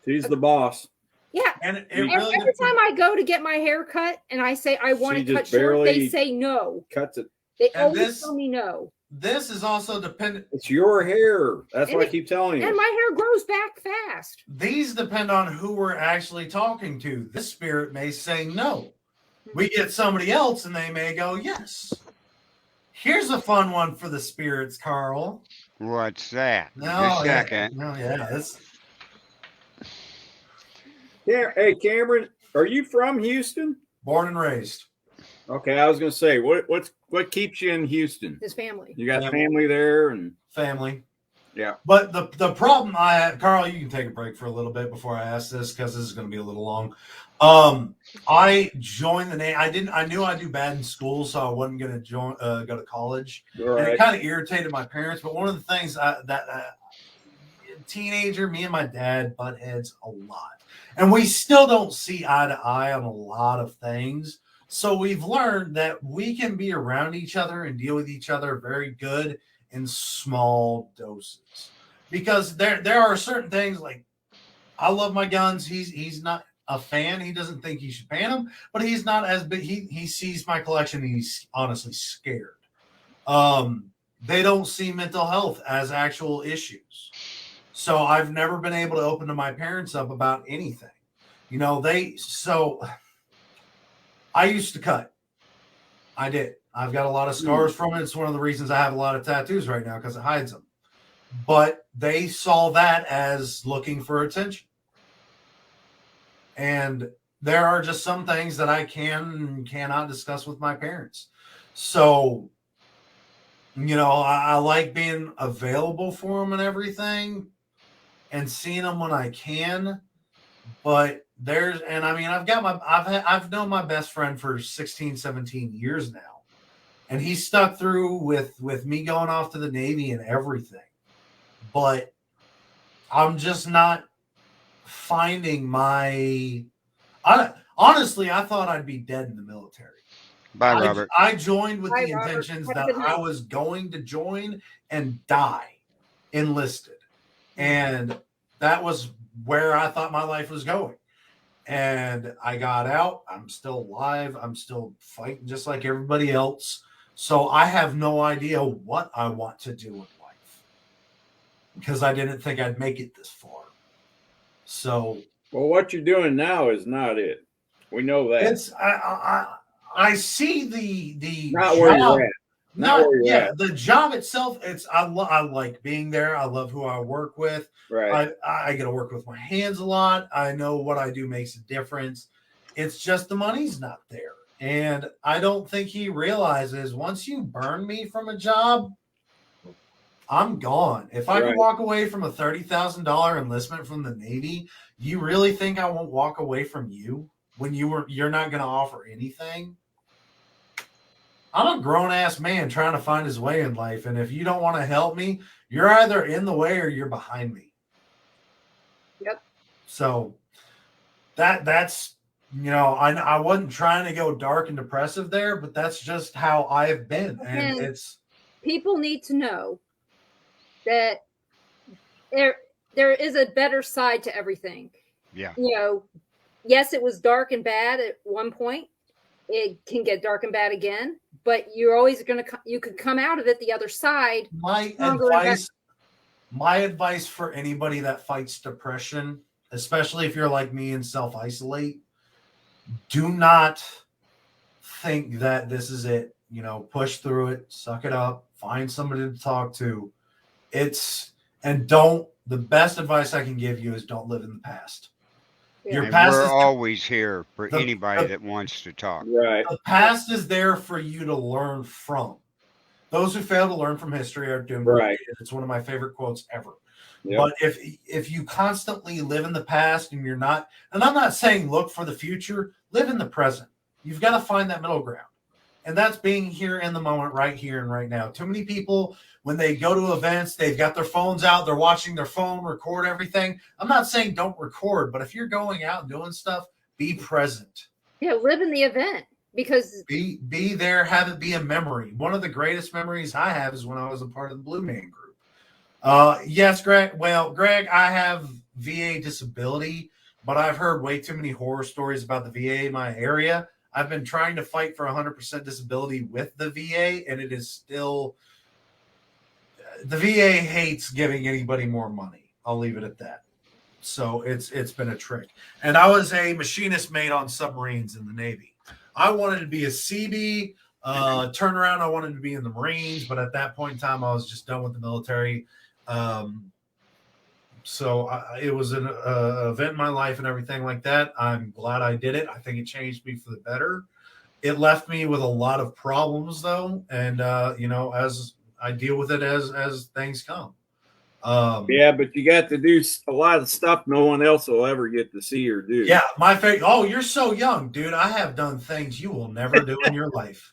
she's the boss. Yeah. And every time I go to get my hair cut and I say I want to cut short, they say no. Cuts it They And always tell me no. This is also dependent. It's your hair. That's And what I keep telling you. And my hair grows back fast. These depend on who we're actually talking to. This spirit may say no. We get somebody else and they may go yes. Here's a fun one for the spirits, Carl. What's that? No, Just a second. No, yeah. Yeah. Hey, Cameron, are you from Houston? Born and raised. Okay, I was going to say, what keeps you in Houston? His family. You got family there, and family. Yeah. But the problem I have, Carl, you can take a break for a little bit before I ask this because this is going to be a little long. I joined the Navy. I knew I'd do bad in school, so I wasn't going to go to college. Right. And it kind of irritated my parents. But one of the things teenager, me and my dad butt heads a lot, and we still don't see eye to eye on a lot of things. So we've learned that we can be around each other and deal with each other very good in small doses, because there are certain things like I love my guns. He's not a fan. He doesn't think he should ban them, but he's not as big. He sees my collection and he's honestly scared. They don't see mental health as actual issues. So I've never been able to open to my parents up about anything. You know, I used to cut. I did. I've got a lot of scars from it. It's one of the reasons I have a lot of tattoos right now, because it hides them. But they saw that as looking for attention. And there are just some things that I cannot discuss with my parents. So, you know, I like being available for them and everything and seeing them when I can. But I've known my best friend for 16, 17 years now. And he stuck through with me going off to the Navy and everything. But I'm just not finding honestly, I thought I'd be dead in the military. Bye, Robert. I joined with the Robert. intentions that I was going to join and die enlisted. And that was where I thought my life was going. And I got out. I'm still alive. I'm still fighting just like everybody else. So I have no idea what I want to do in life, because I didn't think I'd make it this far. So, well, what you're doing now is not it. We know that. It's I see the not job, where you're at. Not where you're at. The job itself. I like being there. I love who I work with. Right. I get to work with my hands a lot. I know what I do makes a difference. It's just the money's not there. And I don't think he realizes once you burn me from a job, I'm gone. If I could walk away from a $30,000 enlistment from the Navy, you really think I won't walk away from you when you're not going to offer anything? I'm a grown-ass man trying to find his way in life. And if you don't want to help me, you're either in the way or you're behind me. Yep. So that's, you know, I wasn't trying to go dark and depressive there, but that's just how I've been. And it's, people need to know that there is a better side to everything. Yeah. You know, yes, it was dark and bad at one point. It can get dark and bad again, but you're always you could come out of it the other side. My advice for anybody that fights depression, especially if you're like me and self-isolate, do not think that this is it. You know, push through it, suck it up, find somebody to talk to. The best advice I can give you is don't live in the past. Yeah. Your And past we're is always here for anybody that wants to talk. Right. the past is there for you to learn from. Those who fail to learn from history are doomed. Right. It's one of my favorite quotes ever. Yep. But if you constantly live in the past and you're not, and I'm not saying look for the future, live in the present. You've got to find that middle ground. And that's being here in the moment, right here and right now. Too many people, when they go to events, they've got their phones out, they're watching their phone, record everything. I'm not saying don't record, but if you're going out and doing stuff, be present. Yeah, live in the event, because Be there, have it be a memory. One of the greatest memories I have is when I was a part of the Blue Man Group. Yes, Greg. Well, Greg, I have VA disability, but I've heard way too many horror stories about the VA in my area. I've been trying to fight for 100% disability with the VA, and it is still the VA hates giving anybody more money. I'll leave it at that. So it's been a trick. And I was a machinist mate on submarines in the Navy. I wanted to be a CB. Turnaround, I wanted to be in the Marines, but at that point in time, I was just done with the military. It was an event in my life and everything like that. I'm glad I did it. I think it changed me for the better. It left me with a lot of problems, though, and as I deal with it as things come. Yeah, but you got to do a lot of stuff no one else will ever get to see or do. Yeah, my favorite. Oh, you're so young, dude. I have done things you will never do in your life.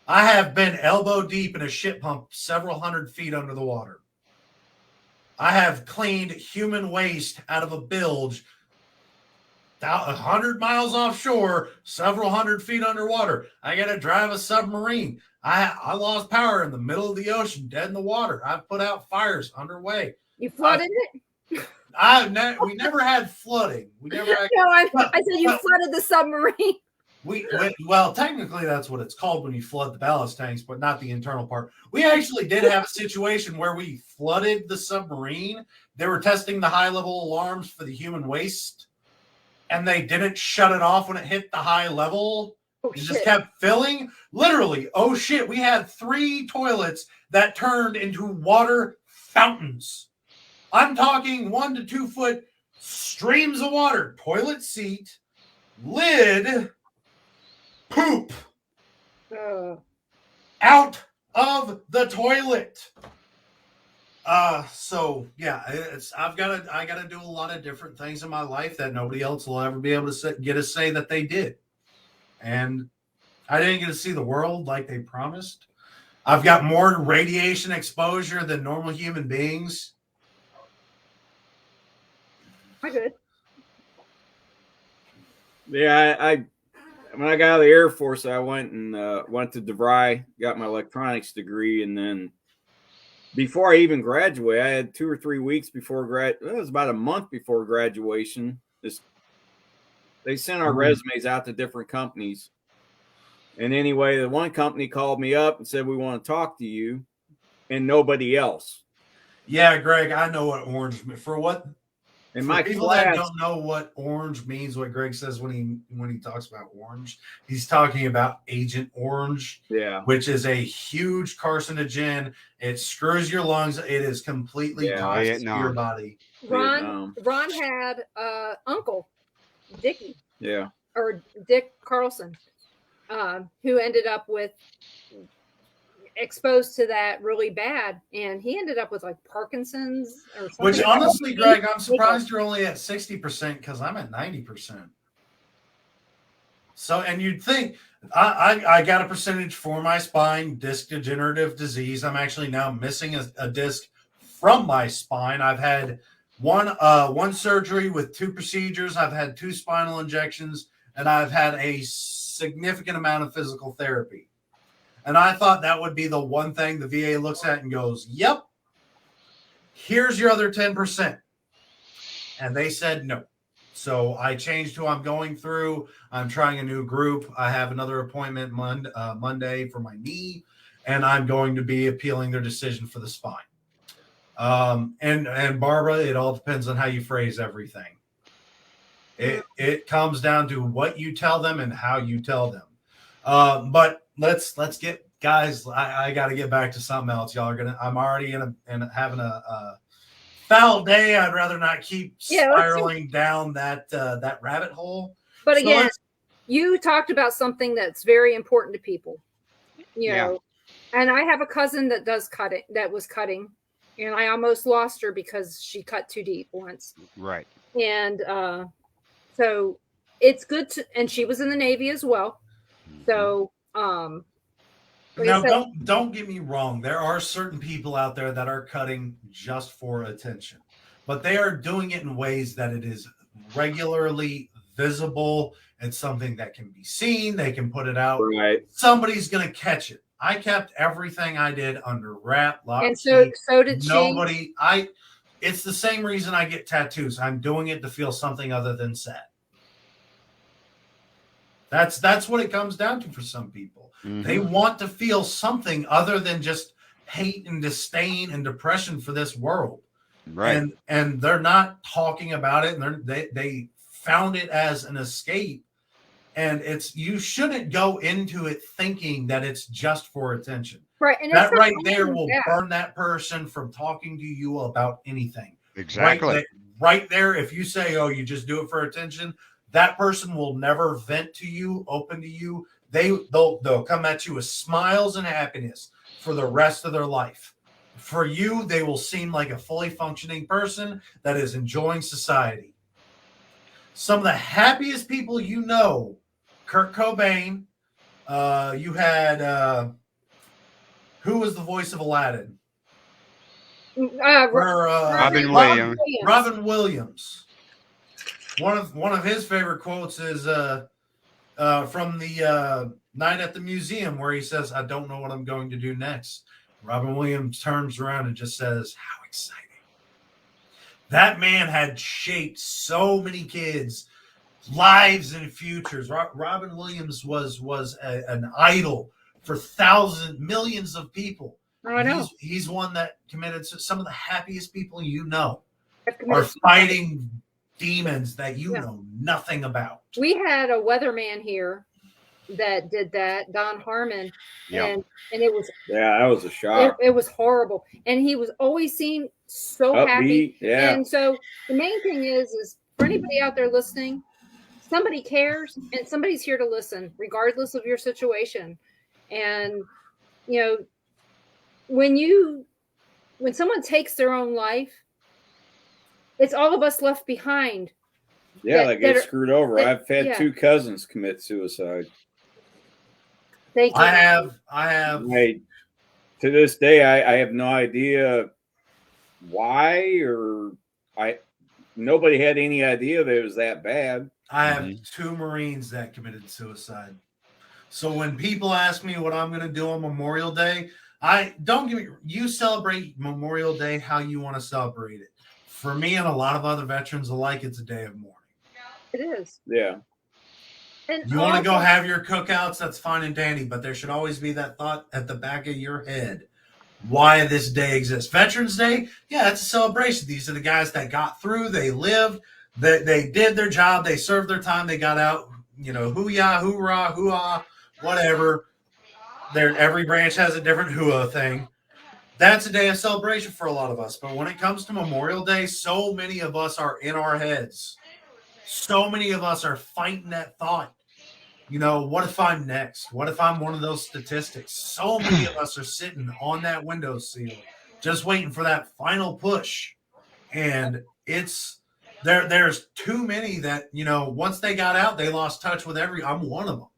I have been elbow deep in a ship pump several hundred feet under the water. I have cleaned human waste out of a bilge 100 miles offshore, several hundred feet underwater. I got to drive a submarine. I lost power in the middle of the ocean, dead in the water. I've put out fires underway. You flooded it? We never had flooding. We never. Had, no, I said you flooded the submarine. Well, technically that's what it's called when you flood the ballast tanks, but not the internal part. We actually did have a situation where we flooded the submarine. They were testing the high level alarms for the human waste, and they didn't shut it off when it hit the high level. It just kept filling. Literally, oh shit, we had 3 toilets that turned into water fountains. I'm talking 1 to 2 foot streams of water. Toilet seat, lid, poop out of the toilet. So yeah, I gotta do a lot of different things in my life that nobody else will ever be able to get to say that they did. And I didn't get to see the world like they promised. I've got more radiation exposure than normal human beings. I good. Yeah, I when I got out of the Air Force, I went to DeVry, got my electronics degree, and then before I even graduated, I had 2 or 3 weeks before it was about a month before graduation. They sent our resumes out to different companies. And anyway, the one company called me up and said, we want to talk to you, and nobody else. Yeah, Greg, I know what orange for what. And for my people class, that don't know what orange means, what Greg says when he talks about orange, he's talking about Agent Orange, which is a huge carcinogen. It screws your lungs. It is completely toxic to your body. Ron had uncle Dickie, or Dick Carlson, who ended up with exposed to that really bad, and he ended up with like Parkinson's or something. Which honestly, Greg, I'm surprised you're only at 60% because I'm at 90%. So, and you'd think I got a percentage for my spine, disc degenerative disease. I'm actually now missing a disc from my spine. I've had one surgery with 2 procedures. I've had 2 spinal injections, and I've had a significant amount of physical therapy. And I thought that would be the one thing the VA looks at and goes, yep, here's your other 10%. And they said no. So I changed who I'm going through. I'm trying a new group. I have another appointment Monday for my knee, and I'm going to be appealing their decision for the spine. And Barbara, it all depends on how you phrase everything. It comes down to what you tell them and how you tell them. But let's get, guys. I got to get back to something else. Y'all are gonna. I'm already having a foul day. I'd rather not keep spiraling down that rabbit hole. But again, you talked about something that's very important to people. You know, and I have a cousin that does cutting. That was cutting, and I almost lost her because she cut too deep once. Right. And so it's good to. And she was in the Navy as well. So, now don't get me wrong. There are certain people out there that are cutting just for attention, but they are doing it in ways that it is regularly visible. It's something that can be seen. They can put it out. Right. Somebody's going to catch it. I kept everything I did under wrap, lock, and so did nobody. It's the same reason I get tattoos. I'm doing it to feel something other than sad. That's what it comes down to for some people. They want to feel something other than just hate and disdain and depression for this world. Right. And they're not talking about it, and they found it as an escape. And you shouldn't go into it thinking that it's just for attention. Right. And That it's not right there only will that. burn that person from talking to you about anything. Exactly. Right there, if you say, "Oh, you just do it for attention," that person will never vent to you, open to you. They'll come at you with smiles and happiness for the rest of their life. For you, they will seem like a fully functioning person that is enjoying society. Some of the happiest people you know, Kurt Cobain. You had who was the voice of Aladdin? Robin Williams. Robin Williams. One of his favorite quotes is from the Night at the Museum, where he says, "I don't know what I'm going to do next." Robin Williams turns around and just says, "How exciting!" That man had shaped so many kids' lives and futures. Robin Williams was an idol for thousands, millions of people. I know. He's one that committed some of the happiest people you know I've are committed fighting demons that you know nothing about. We had a weatherman here that did that, Don Harmon, Yep. and it was Yeah, that was a shock. it was horrible, and he was always seemed so happy. Upbeat, yeah. And so the main thing is for anybody out there listening, somebody cares, and somebody's here to listen, regardless of your situation. And you know, when someone takes their own life, it's all of us left behind. Yeah, they get screwed over. I've had yeah. 2 cousins commit suicide. Thank you. I have. To this day, I have no idea why, or nobody had any idea that it was that bad. I have 2 Marines that committed suicide. So when people ask me what I'm going to do on Memorial Day, you celebrate Memorial Day how you want to celebrate it. For me and a lot of other veterans alike, it's a day of mourning. It is. Yeah. And you want to go have your cookouts, that's fine and dandy, but there should always be that thought at the back of your head why this day exists. Veterans Day, yeah, it's a celebration. These are the guys that got through, they lived, they did their job, they served their time, they got out, hoo-yah, hoorah, hoo-ah, whatever. Every branch has a different hoo-ah thing. That's a day of celebration for a lot of us. But when it comes to Memorial Day, so many of us are in our heads. So many of us are fighting that thought. What if I'm next? What if I'm one of those statistics? So many of us are sitting on that windowsill, just waiting for that final push. And there's too many that, once they got out, they lost touch with I'm one of them.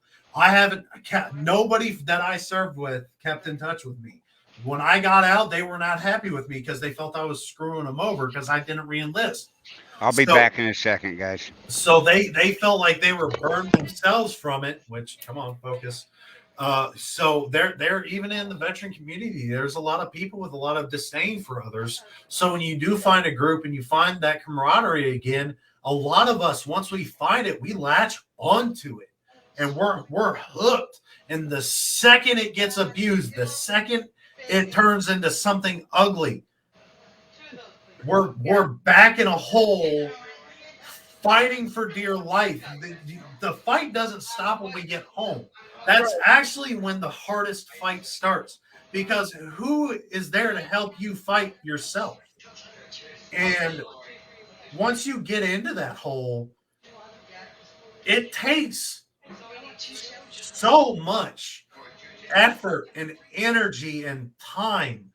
Nobody that I served with kept in touch with me. When I got out, they were not happy with me because they felt I was screwing them over because I didn't re-enlist. I'll be back in a second, guys. So they felt like they were burned themselves from it, which, come on, focus. So they're even in the veteran community, there's a lot of people with a lot of disdain for others. So when you do find a group and you find that camaraderie again, a lot of us, once we find it, we latch onto it and we're hooked. And the second it gets abused, the second it turns into something ugly, we're back in a hole fighting for dear life. The fight doesn't stop when we get home. That's actually when the hardest fight starts, because who is there to help you fight yourself? And once you get into that hole, it takes so much effort and energy and time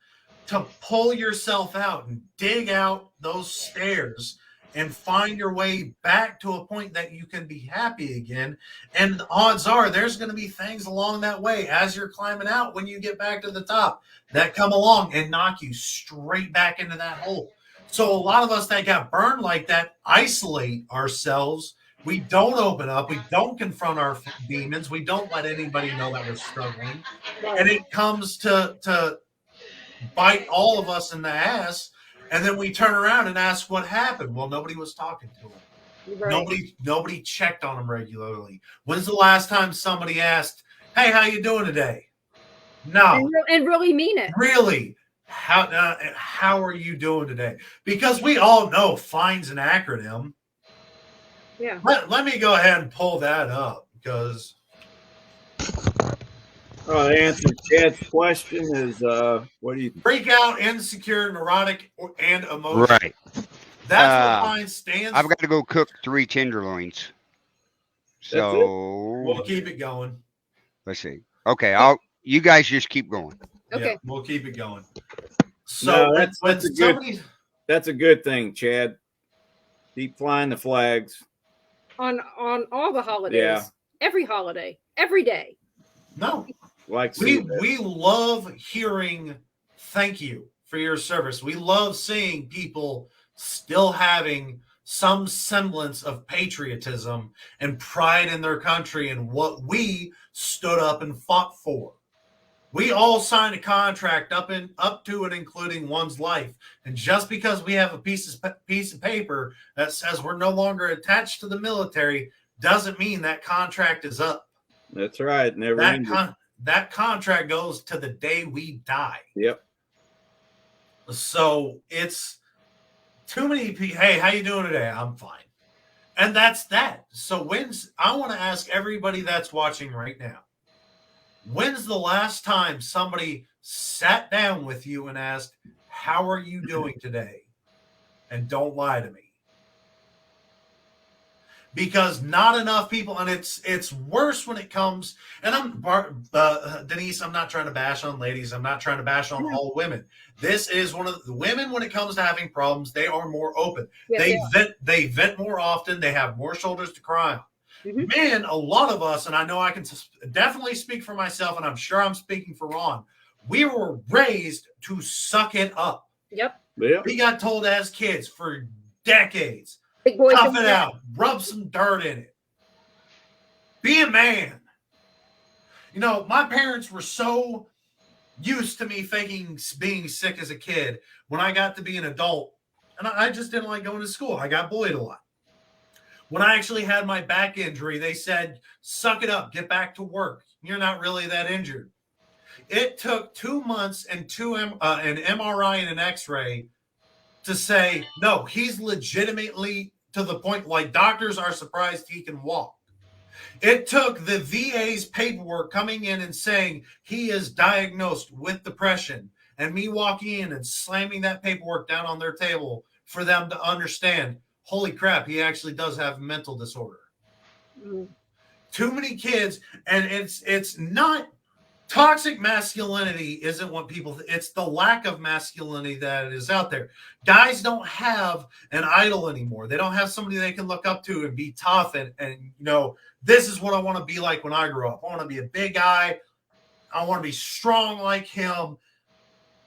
to pull yourself out and dig out those stairs and find your way back to a point that you can be happy again. And the odds are there's going to be things along that way as you're climbing out when you get back to the top that come along and knock you straight back into that hole. So a lot of us that got burned like that isolate ourselves. We don't open up. We don't confront our demons. We don't let anybody know that we're struggling. And it comes to bite all of us in the ass. And then we turn around and ask what happened. Well, nobody was talking to him. Right. Nobody checked on them regularly. When's the last time somebody asked, "Hey, how you doing today?" No, And really mean it. really. How are you doing today? Because we all know fine's an acronym. Yeah. Let me go ahead and pull that up because To answer Chad's question is, what do you? freak out, insecure, neurotic, and emotional. Right. That's what fine stands I've for. got to go cook 3 tenderloins. That's it? So We'll keep it going. let's see. Okay, you guys just keep going. Okay. Yeah, we'll keep it going. So No, when that's a somebody That's a good thing, Chad. Keep flying the flags. On all the holidays. Yeah. Every holiday. Every day. no, Like we love hearing thank you for your service. We love seeing people still having some semblance of patriotism and pride in their country and what we stood up and fought for. We all signed a contract up to and including one's life. And just because we have a piece of paper that says we're no longer attached to the military doesn't mean that contract is up. That's right. Never ended. That contract goes to the day we die. Yep. So it's too many people. Hey, how you doing today? I'm fine. And that's that. So I want to ask everybody that's watching right now, when's the last time somebody sat down with you and asked, how are you doing today? And don't lie to me. Because not enough people, and it's worse when it comes, and Denise, I'm not trying to bash on ladies. I'm not trying to bash on all women. This is one of the women, when it comes to having problems, they are more open. Yeah, They vent more often. They have more shoulders to cry on. Mhm. Man, a lot of us, and I know I can definitely speak for myself, and I'm sure I'm speaking for Ron, we were raised to suck it up. Yep. We got told as kids for decades, Big boy. tough it out, rub some dirt in it, be a man. You know, my parents were so used to me faking being sick as a kid. When I got to be an adult, and I just didn't like going to school. I got bullied a lot. When I actually had my back injury, they said, suck it up, get back to work. You're not really that injured. It took 2 months and an MRI and an x-ray to say, no, he's legitimately to the point like doctors are surprised he can walk. It took the VA's paperwork coming in and saying he is diagnosed with depression and me walking in and slamming that paperwork down on their table for them to understand, holy crap, he actually does have a mental disorder. Mhm. Too many kids, and it's not toxic masculinity isn't what people it's the lack of masculinity that is out there. Guys don't have an idol anymore. They don't have somebody they can look up to and be tough and you know, this is what I want to be like when I grow up. I want to be a big guy. I want to be strong like him.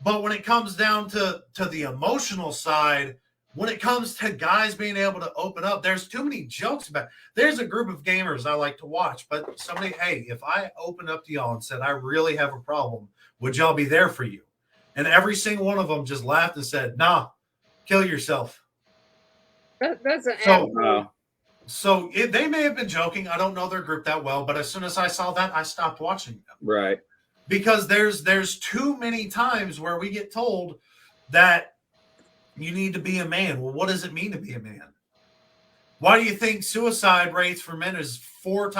But when it comes down to the emotional side, when it comes to guys being able to open up, there's too many jokes about it. There's a group of gamers I like to watch, but somebody, hey, if I opened up to y'all and said, I really have a problem, would y'all be there for you? And every single one of them just laughed and said, nah, kill yourself. That's an So they may have been joking. I don't know their group that well, but as soon as I saw that, I stopped watching them. Right. Because there's too many times where we get told that you need to be a man. Well, what does it mean to be a man? Why do you think suicide rates for men is 3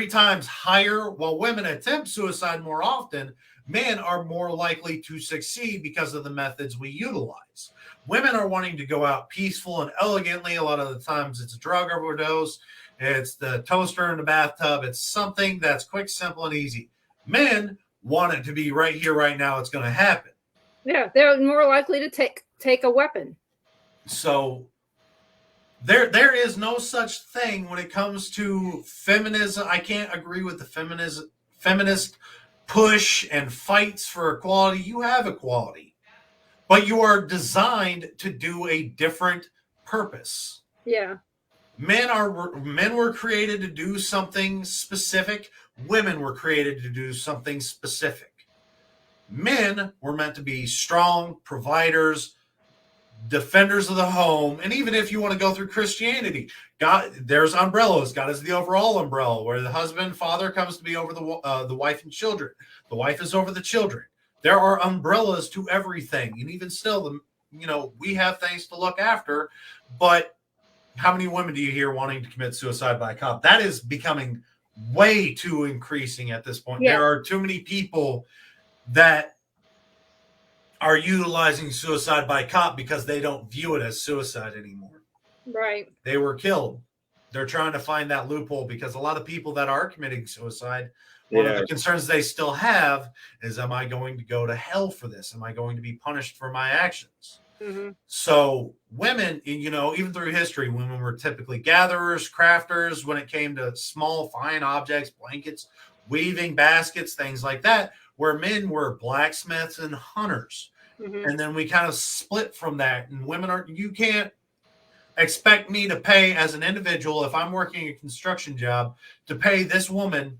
times higher? While women attempt suicide more often, men are more likely to succeed because of the methods we utilize. Women are wanting to go out peaceful and elegantly. A lot of the times it's a drug overdose. It's the toaster in the bathtub. It's something that's quick, simple, and easy. Men want it to be right here, right now. It's going to happen. Yeah, they're more likely to take a weapon. So there is no such thing when it comes to feminism. I can't agree with the feminist push and fights for equality. You have equality, but you are designed to do a different purpose. Yeah. Men were created to do something specific. Women were created to do something specific. Men were meant to be strong providers, defenders of the home, and even if you want to go through Christianity, God, there's umbrellas. God is the overall umbrella, where the husband, father comes to be over the wife and children. The wife is over the children. There are umbrellas to everything, and even still, we have things to look after. But how many women do you hear wanting to commit suicide by cop? That is becoming way too increasing at this point. Yeah. There are too many people that are utilizing suicide by cop because they don't view it as suicide anymore. Right. They were killed. They're trying to find that loophole because a lot of people that are committing suicide, one of the concerns they still have is, am I going to go to hell for this? Am I going to be punished for my actions? Mm-hmm. So women, even through history, women were typically gatherers, crafters when it came to small, fine objects, blankets, weaving, baskets, things like that, where men were blacksmiths and hunters. Mm-hmm. And then we kind of split from that. And women you can't expect me to pay as an individual, if I'm working a construction job, to pay this woman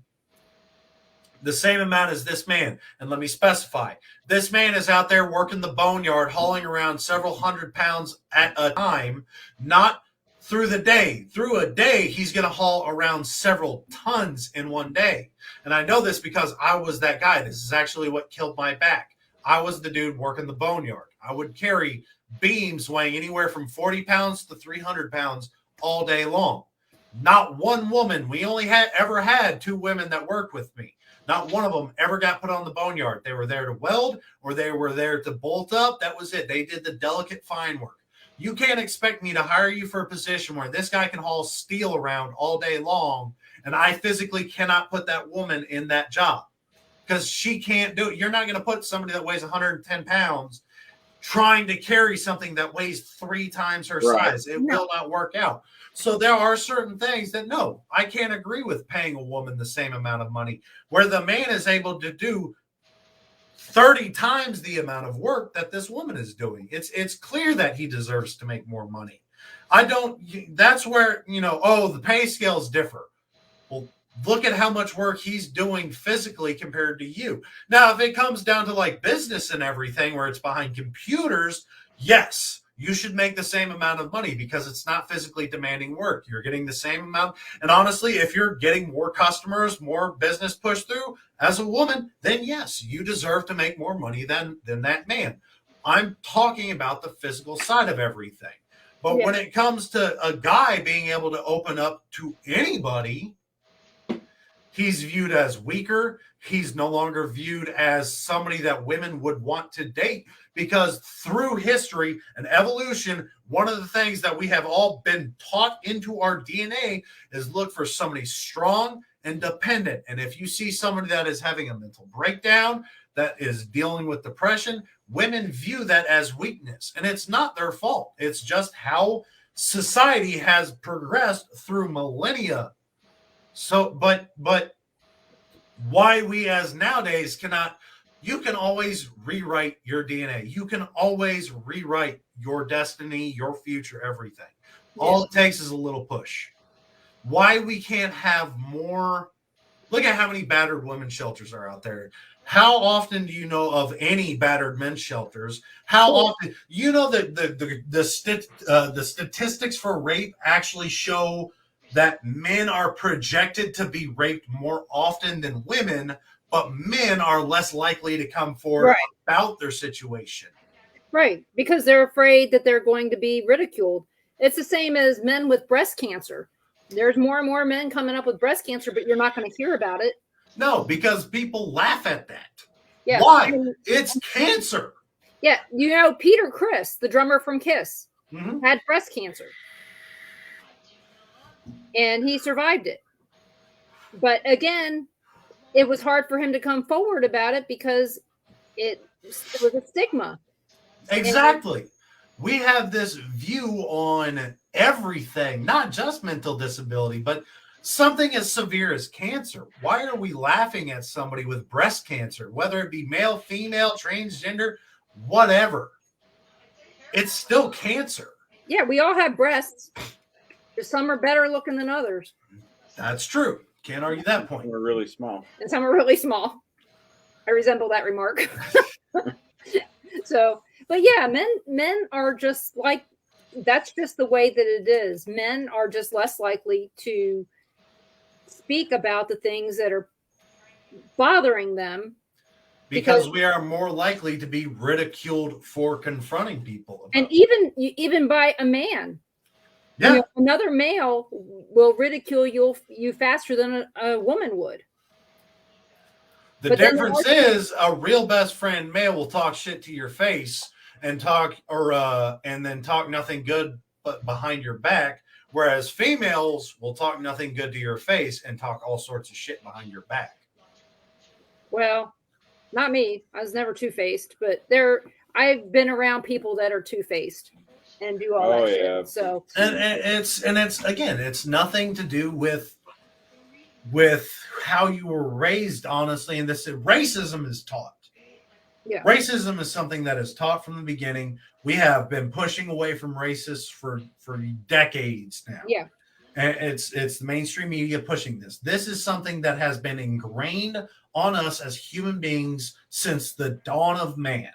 the same amount as this man. And let me specify, this man is out there working the boneyard, hauling around several hundred pounds at a time, not through the day. Through a day, he's going to haul around several tons in one day. And I know this because I was that guy. This is actually what killed my back. I was the dude working the boneyard. I would carry beams weighing anywhere from 40 pounds to 300 pounds all day long. Not one woman. We only ever had 2 women that worked with me. Not one of them ever got put on the boneyard. They were there to weld or they were there to bolt up. That was it. They did the delicate fine work. You can't expect me to hire you for a position where this guy can haul steel around all day long, and I physically cannot put that woman in that job because she can't do it. You're not going to put somebody that weighs 110 pounds trying to carry something that weighs 3 times her size. It will not work out. So there are certain things that, no, I can't agree with paying a woman the same amount of money where the man is able to do 30 times the amount of work that this woman is doing. It's clear that he deserves to make more money. That's where, the pay scales differ. Well, look at how much work he's doing physically compared to you. Now, if it comes down to like business and everything where it's behind computers, yes, you should make the same amount of money because it's not physically demanding work. You're getting the same amount. And honestly, if you're getting more customers, more business pushed through as a woman, then yes, you deserve to make more money than that man. I'm talking about the physical side of everything. But when it comes to a guy being able to open up to anybody, he's viewed as weaker. He's no longer viewed as somebody that women would want to date because through history and evolution, one of the things that we have all been taught into our DNA is look for somebody strong and dependent. And if you see somebody that is having a mental breakdown, that is dealing with depression, women view that as weakness. And it's not their fault. It's just how society has progressed through millennia. So, but why we as nowadays cannot, you can always rewrite your DNA. You can always rewrite your destiny, your future, everything. All it takes is a little push. Why we can't have more, look at how many battered women's shelters are out there. How often do you know of any battered men's shelters? How often, that the statistics for rape actually show that men are projected to be raped more often than women, but men are less likely to come forward about their situation. Right, because they're afraid that they're going to be ridiculed. It's the same as men with breast cancer. There's more and more men coming up with breast cancer, but you're not going to hear about it. No, because people laugh at that. Yeah. Why? It's cancer. Yeah, Peter Criss, the drummer from Kiss, had breast cancer. And he survived it. But again, it was hard for him to come forward about it because it was a stigma. Exactly. We have this view on everything, not just mental disability, but something as severe as cancer. Why are we laughing at somebody with breast cancer, whether it be male, female, transgender, whatever? It's still cancer. Yeah, we all have breasts. Some are better looking than others. That's true. Can't argue that point. Some are really small. And some are really small. I resemble that remark. So, But yeah, men are just like, that's just the way that it is. Men are just less likely to speak about the things that are bothering them because we are more likely to be ridiculed for confronting people. And even by a man. Yeah. Another male will ridicule you faster than a woman would. The difference is a real best friend male will talk shit to your face and then talk nothing good but behind your back, whereas females will talk nothing good to your face and talk all sorts of shit behind your back. Well, not me. I was never two-faced, but I've been around people that are two-faced and do all that shit. So and it's again, it's nothing to do with how you were raised, honestly. And this racism is taught. Yeah. Racism is something that is taught from the beginning. We have been pushing away from racists for decades now. Yeah. And it's the mainstream media pushing this. This is something that has been ingrained on us as human beings since the dawn of man.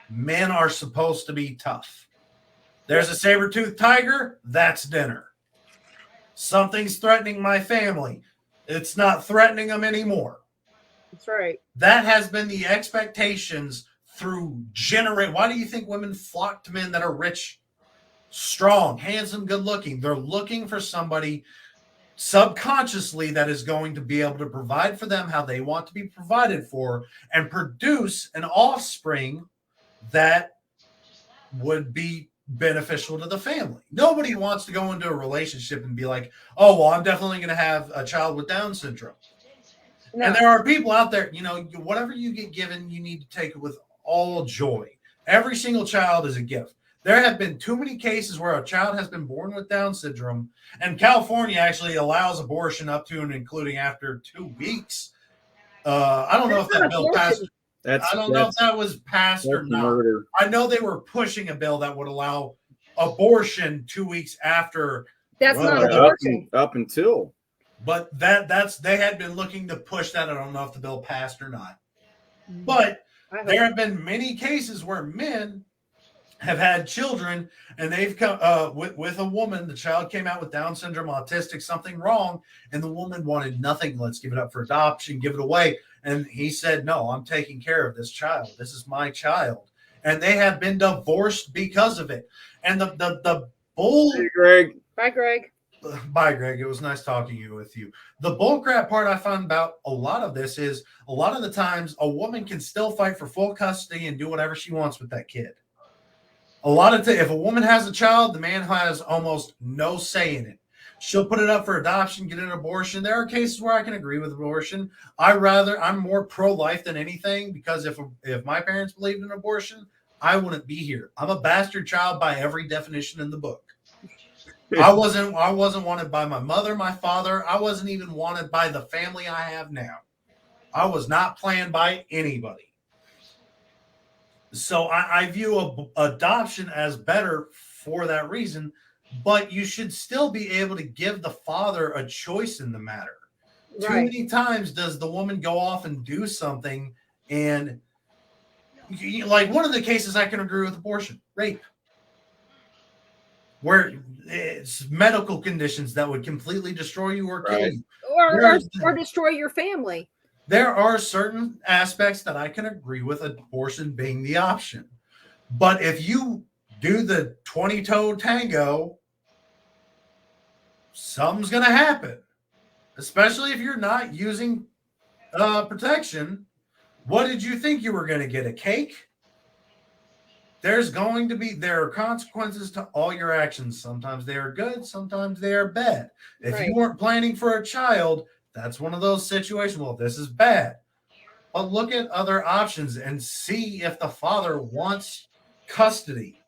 Men are supposed to be tough. There's a saber-toothed tiger, that's dinner. Something's threatening my family. It's not threatening them anymore. That's right. That has been the expectations through generate. Why do you think women flock to men that are rich, strong, handsome, good looking? They're looking for somebody subconsciously that is going to be able to provide for them how they want to be provided for and produce an offspring that would be beneficial to the family. Nobody wants to go into a relationship and be like, oh, well, I'm definitely going to have a child with Down syndrome. No. And there are people out there, whatever you get given, you need to take it with all joy. Every single child is a gift. There have been too many cases where a child has been born with Down syndrome, and California actually allows abortion up to and including after 2 weeks. I don't know if that bill passed. I don't know if that was passed or not. Murder. I know they were pushing a bill that would allow abortion 2 weeks after. That's not abortion. Up until. But they had been looking to push that. I don't know if the bill passed or not. But there have been many cases where men have had children and they've come with a woman. The child came out with Down syndrome, autistic, something wrong, and the woman wanted nothing. Let's give it up for adoption, give it away. And he said, no, I'm taking care of this child. This is my child. And they have been divorced because of it. And the bull. Hey, Greg. Bye, Greg. Bye, Greg. It was nice talking with you. The bullcrap part I found about a lot of this is a lot of the times a woman can still fight for full custody and do whatever she wants with that kid. A lot of if a woman has a child, the man has almost no say in it. She'll put it up for adoption, get an abortion. There are cases where I can agree with abortion. I'm more pro-life than anything because if my parents believed in abortion, I wouldn't be here. I'm a bastard child by every definition in the book. I wasn't wanted by my mother, my father. I wasn't even wanted by the family I have now. I was not planned by anybody. So I view adoption as better for that reason, but you should still be able to give the father a choice in the matter. Right. Too many times does the woman go off and do something, and like one of the cases I can agree with abortion, rape, where it's medical conditions that would completely destroy you or kill you. Or destroy your family. There are certain aspects that I can agree with abortion being the option. But if you do the 20-toe tango, something's going to happen. Especially if you're not using protection. What did you think you were going to get? A cake? There are consequences to all your actions. Sometimes they are good, sometimes they are bad. If you weren't planning for a child, that's one of those situations. Well, this is bad. But look at other options and see if the father wants custody.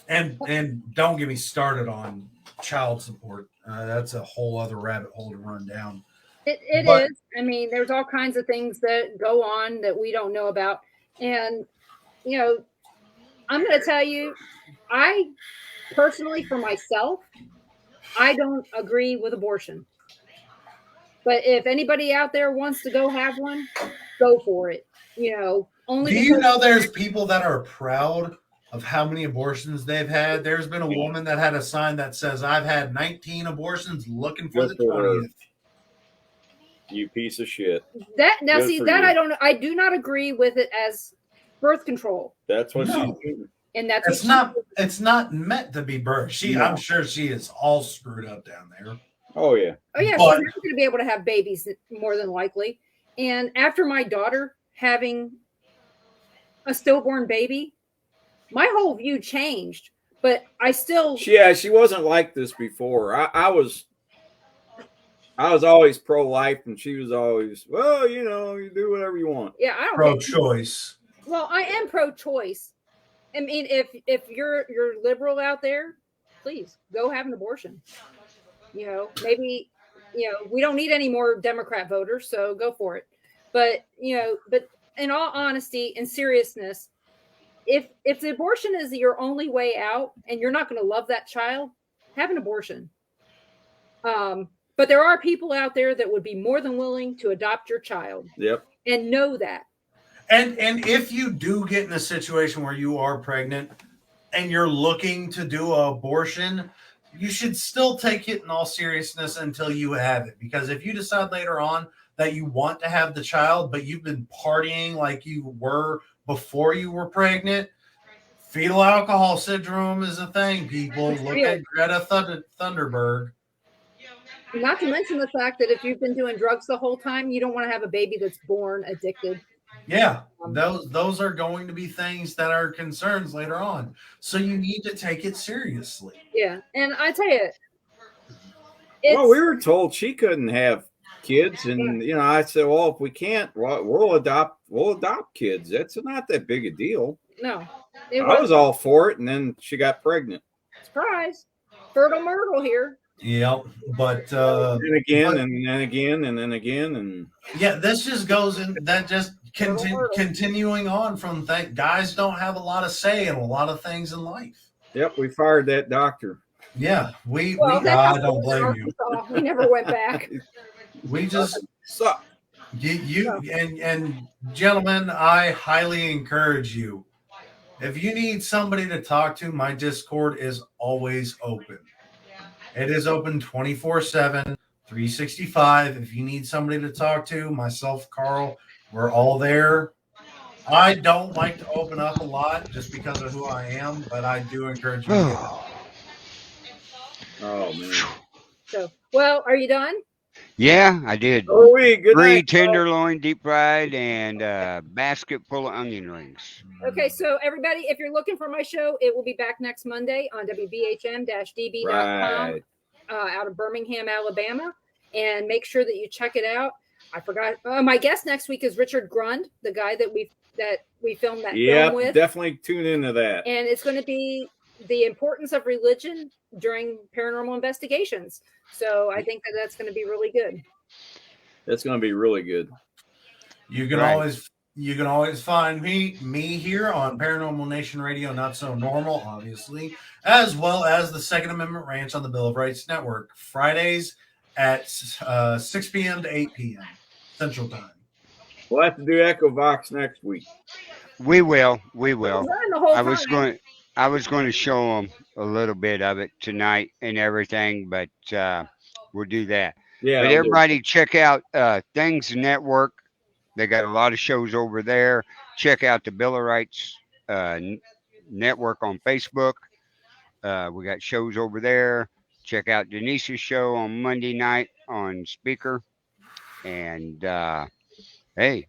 And don't get me started on child support. That's a whole other rabbit hole to run down. It is. I mean, there's all kinds of things that go on that we don't know about. And I'm going to tell you, I personally, for myself, I don't agree with abortion. But if anybody out there wants to go have one, go for it. Only Do you because know there's people that are proud of how many abortions they've had? There's been a woman that had a sign that says, "I've had 19 abortions, looking for Good the for her. 20th." You piece of shit. that now Good see for that you. I do not agree with it as birth control, That's what she's No, doing. and that's what it's not. It's not meant to be birth. No. I'm sure she is all screwed up down there. Oh yeah. Oh yeah, But- she's never going to be able to have babies more than likely. And after my daughter having a stillborn baby, my whole view changed. But I still, Yeah, she wasn't like this before. I was always pro-life, and she was always, well, you do whatever you want. yeah, I don't. Pro-choice. Well, I am pro-choice. I mean, if you're liberal out there, please go have an abortion. Maybe we don't need any more Democrat voters, so go for it. But but in all honesty and seriousness, if the abortion is your only way out and you're not going to love that child, have an abortion. But there are people out there that would be more than willing to adopt your child. Yep. And know that. And if you do get in a situation where you are pregnant and you're looking to do an abortion, you should still take it in all seriousness until you have it. Because if you decide later on that you want to have the child, but you've been partying like you were before you were pregnant, fetal alcohol syndrome is a thing, people. Look at Greta Thunberg. Not to mention the fact that if you've been doing drugs the whole time, you don't want to have a baby that's born addicted. Yeah, those are going to be things that are concerns later on. So you need to take it seriously. Yeah, and I tell you, well, we were told she couldn't have kids, and I said, well, if we can't, we'll adopt kids. That's not that big a deal. No, I was all for it, and then she got pregnant. Surprise, fertile Myrtle here. Yep, but and again, and then again, and then again, and yeah, this just goes in. That just continuing on from that. Guys don't have a lot of say in a lot of things in life. Yep, we fired that doctor. Yeah, I don't blame you. We never went back. We just suck. And gentlemen, I highly encourage you. If you need somebody to talk to, my Discord is always open. It is open 24/7, 365. If you need somebody to talk to, myself, Carl, we're all there. I don't like to open up a lot just because of who I am, but I do encourage you to get it. Oh, man. So, well, are you done? Yeah, I did. Oh, wait, good 3 night, tenderloin deep fried and a basket full of onion rings. Okay, so everybody, if you're looking for my show, it will be back next Monday on WBHM-DB.com Right. Out of Birmingham, Alabama. And make sure that you check it out. I forgot. My guest next week is Richard Grund, the guy that we filmed that film with. Definitely tune into that. And it's going to be the importance of religion during paranormal investigations. So I think that's going to be really good. That's going to be really good. You can always find me here on Paranormal Nation Radio, Not So Normal, obviously, as well as the Second Amendment Ranch on the Bill of Rights Network, Fridays at 6 p.m. to 8 p.m. Central Time. We'll have to do Echo Vox next week. We will. I was going to show them a little bit of it tonight and everything, but we'll do that. Yeah. But everybody check out Things Network. They got a lot of shows over there. Check out the Bill of Rights Network on Facebook. We got shows over there. Check out Denise's show on Monday night on Speaker. And hey,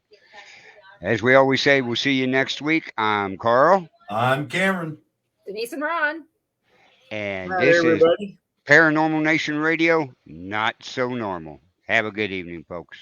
as we always say, we'll see you next week. I'm Carl. I'm Cameron. Denise and Ron. And Hi, this everybody. is Paranormal Nation Radio, Not So Normal. Have a good evening, folks.